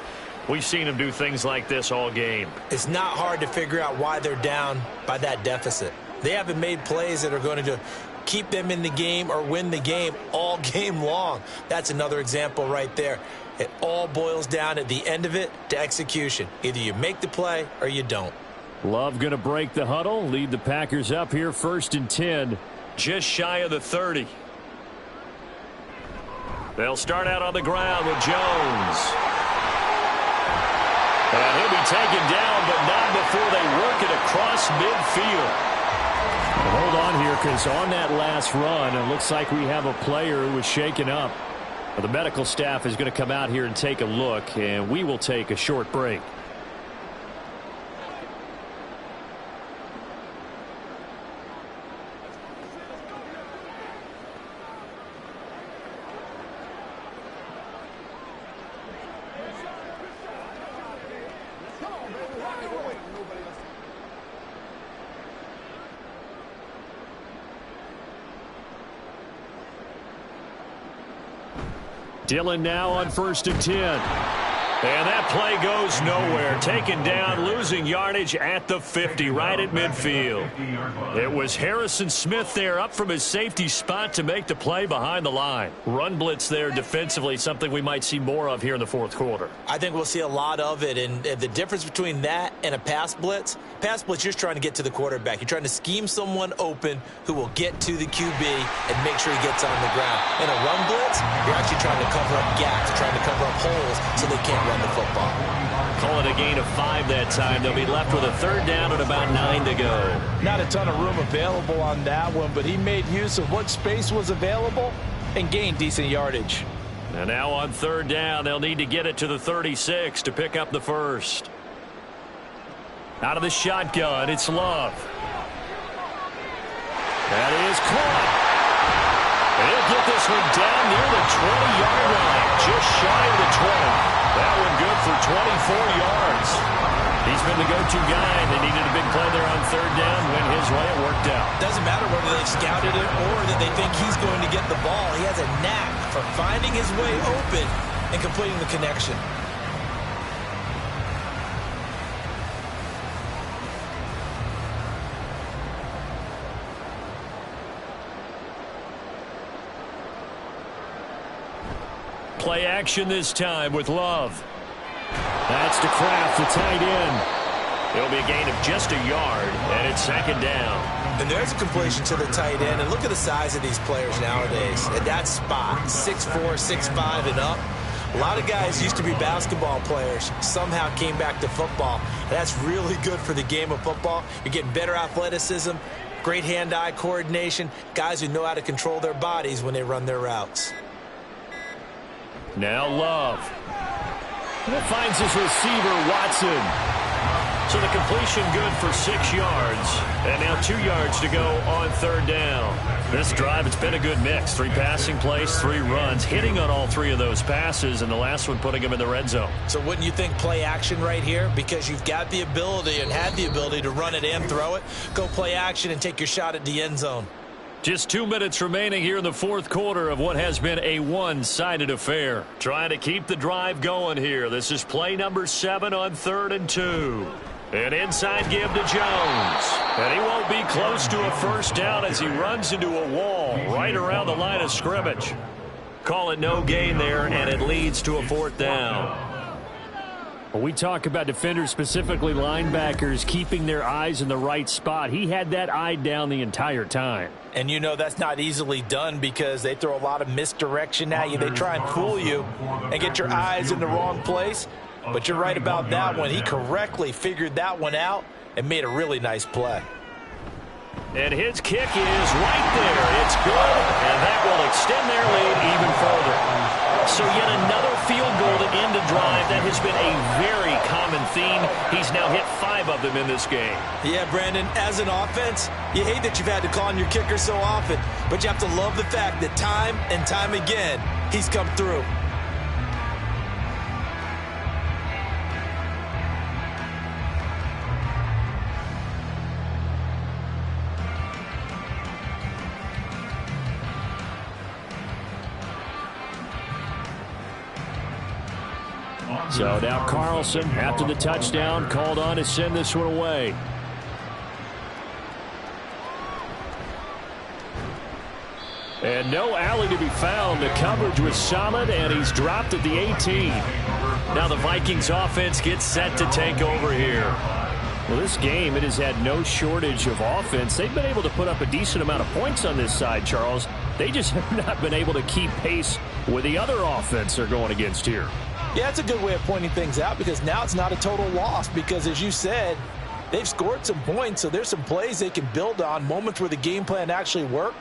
we've seen them do things like this all game. It's not hard to figure out why they're down by that deficit. They haven't made plays that are going to keep them in the game or win the game all game long. That's another example right there. It all boils down at the end of it to execution. Either you make the play or you don't. Love going to break the huddle, lead the Packers up here 1st and 10, just shy of the 30. They'll start out on the ground with Jones. And he'll be taken down, but not before they work it across midfield. Hold on here, because on that last run, it looks like we have a player who was shaken up. The medical staff is going to come out here and take a look, and we will take a short break. Dillon now on 1st and 10. And that play goes nowhere. Taken down, losing yardage at the 50, right at midfield. It was Harrison Smith there up from his safety spot to make the play behind the line. Run blitz there defensively, something we might see more of here in the fourth quarter. I think we'll see a lot of it, and the difference between that and a pass blitz, you're just trying to get to the quarterback. You're trying to scheme someone open who will get to the QB and make sure he gets on the ground. In a run blitz, you're actually trying to cover up gaps, trying to cover up holes so they can't run the football. Call it a gain of 5 that time. They'll be left with a third down and about 9 to go. Not a ton of room available on that one, but he made use of what space was available and gained decent yardage. And now on third down, they'll need to get it to the 36 to pick up the first. Out of the shotgun, it's Love. That is caught. He'll get this one down near the 20-yard line, just shy of the 20. That one good for 24 yards. He's been the go-to guy. They needed a big play there on third down. Went his way. It worked out. Doesn't matter whether they've scouted it or that they think he's going to get the ball. He has a knack for finding his way open and completing the connection. Play action this time with Love. That's to Kraft, the tight end. It'll be a gain of just a yard, and it's second down. And there's a completion to the tight end. And look at the size of these players nowadays. At that spot, 6'4", 6'5", and up. A lot of guys used to be basketball players, somehow came back to football. And that's really good for the game of football. You're getting better athleticism, great hand-eye coordination, guys who know how to control their bodies when they run their routes. Now Love. And it finds his receiver, Watson. So the completion good for 6 yards. And now 2 yards to go on third down. This drive, it's been a good mix. 3 passing plays, 3 runs, hitting on all 3 of those passes, and the last one putting him in the red zone. So wouldn't you think play action right here? Because you've got the ability and had the ability to run it and throw it. Go play action and take your shot at the end zone. Just 2 minutes remaining here in the fourth quarter of what has been a one-sided affair. Trying to keep the drive going here. This is play number 7 on 3rd and 2. An inside give to Jones. And he won't be close to a first down as he runs into a wall right around the line of scrimmage. Call it no gain there, and it leads to a 4th down. When we talk about defenders, specifically linebackers, keeping their eyes in the right spot, he had that eye down the entire time. And you know that's not easily done because they throw a lot of misdirection at you. They try and fool you and get your eyes in the wrong place. But you're right about that one. He correctly figured that one out and made a really nice play. And his kick is right there. It's good, and that will extend their lead even further. So yet another field goal to end a drive. That has been a very common theme. He's now hit 5 of them in this game. Yeah, Brandon, as an offense, you hate that you've had to call on your kicker so often, but you have to love the fact that time and time again, he's come through. So now Carlson, after the touchdown, called on to send this one away. And no alley to be found. The coverage was solid, and he's dropped at the 18. Now the Vikings offense gets set to take over here. Well, this game, it has had no shortage of offense. They've been able to put up a decent amount of points on this side, Charles. They just have not been able to keep pace with the other offense they're going against here. Yeah, it's a good way of pointing things out because now it's not a total loss because, as you said, they've scored some points, so there's some plays they can build on, moments where the game plan actually worked.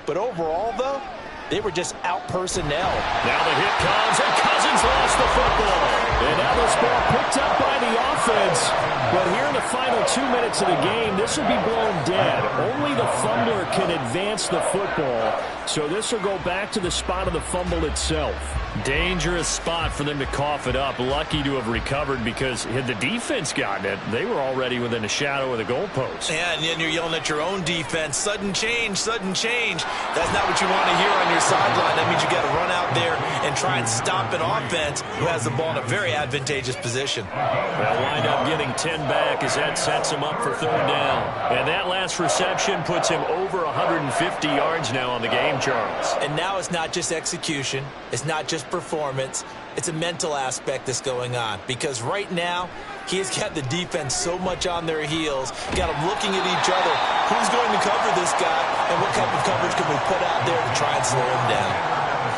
But overall, though, they were just out-personnel. Now the hit comes, and Cousins lost the football. And now this ball picked up by the offense. But here in the final 2 minutes of the game, this will be blown dead. Only the fumbler can advance the football, so this will go back to the spot of the fumble itself. Dangerous spot for them to cough it up. Lucky to have recovered because had the defense gotten it, they were already within a shadow of the goalpost. Yeah, and then you're yelling at your own defense. Sudden change, sudden change. That's not what you want to hear on your sideline. That means you got to run out there and try and stop an offense who has the ball in a very advantageous position. They'll wind up getting 10 back as that sets him up for third down. And that last reception puts him over 150 yards now on the game, Charles. And now it's not just execution. It's not just performance. It's a mental aspect that's going on. Because right now, he has got the defense so much on their heels, got them looking at each other. Who's going to cover this guy, and what type of coverage can we put out there to try and slow him down?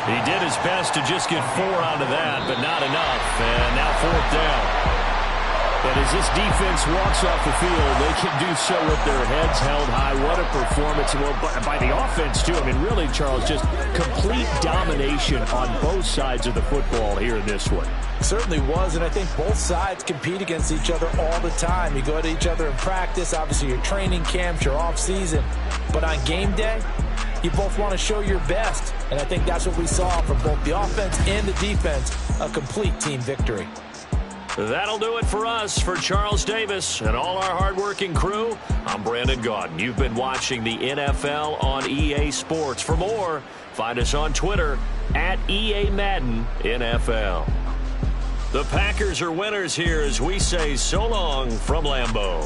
He did his best to just get 4 out of that, but not enough. And now fourth down. But as this defense walks off the field, they can do so with their heads held high. What a performance. Well, by the offense, too. I mean, really, Charles, just complete domination on both sides of the football here in this one. Certainly was, and I think both sides compete against each other all the time. You go at each other in practice, obviously your training camps, your off-season. But on game day, you both want to show your best. And I think that's what we saw from both the offense and the defense, a complete team victory. That'll do it for us. For Charles Davis and all our hardworking crew, I'm Brandon Gaudin. You've been watching the NFL on EA Sports. For more, find us on Twitter at EA Madden NFL. The Packers are winners here as we say so long from Lambeau.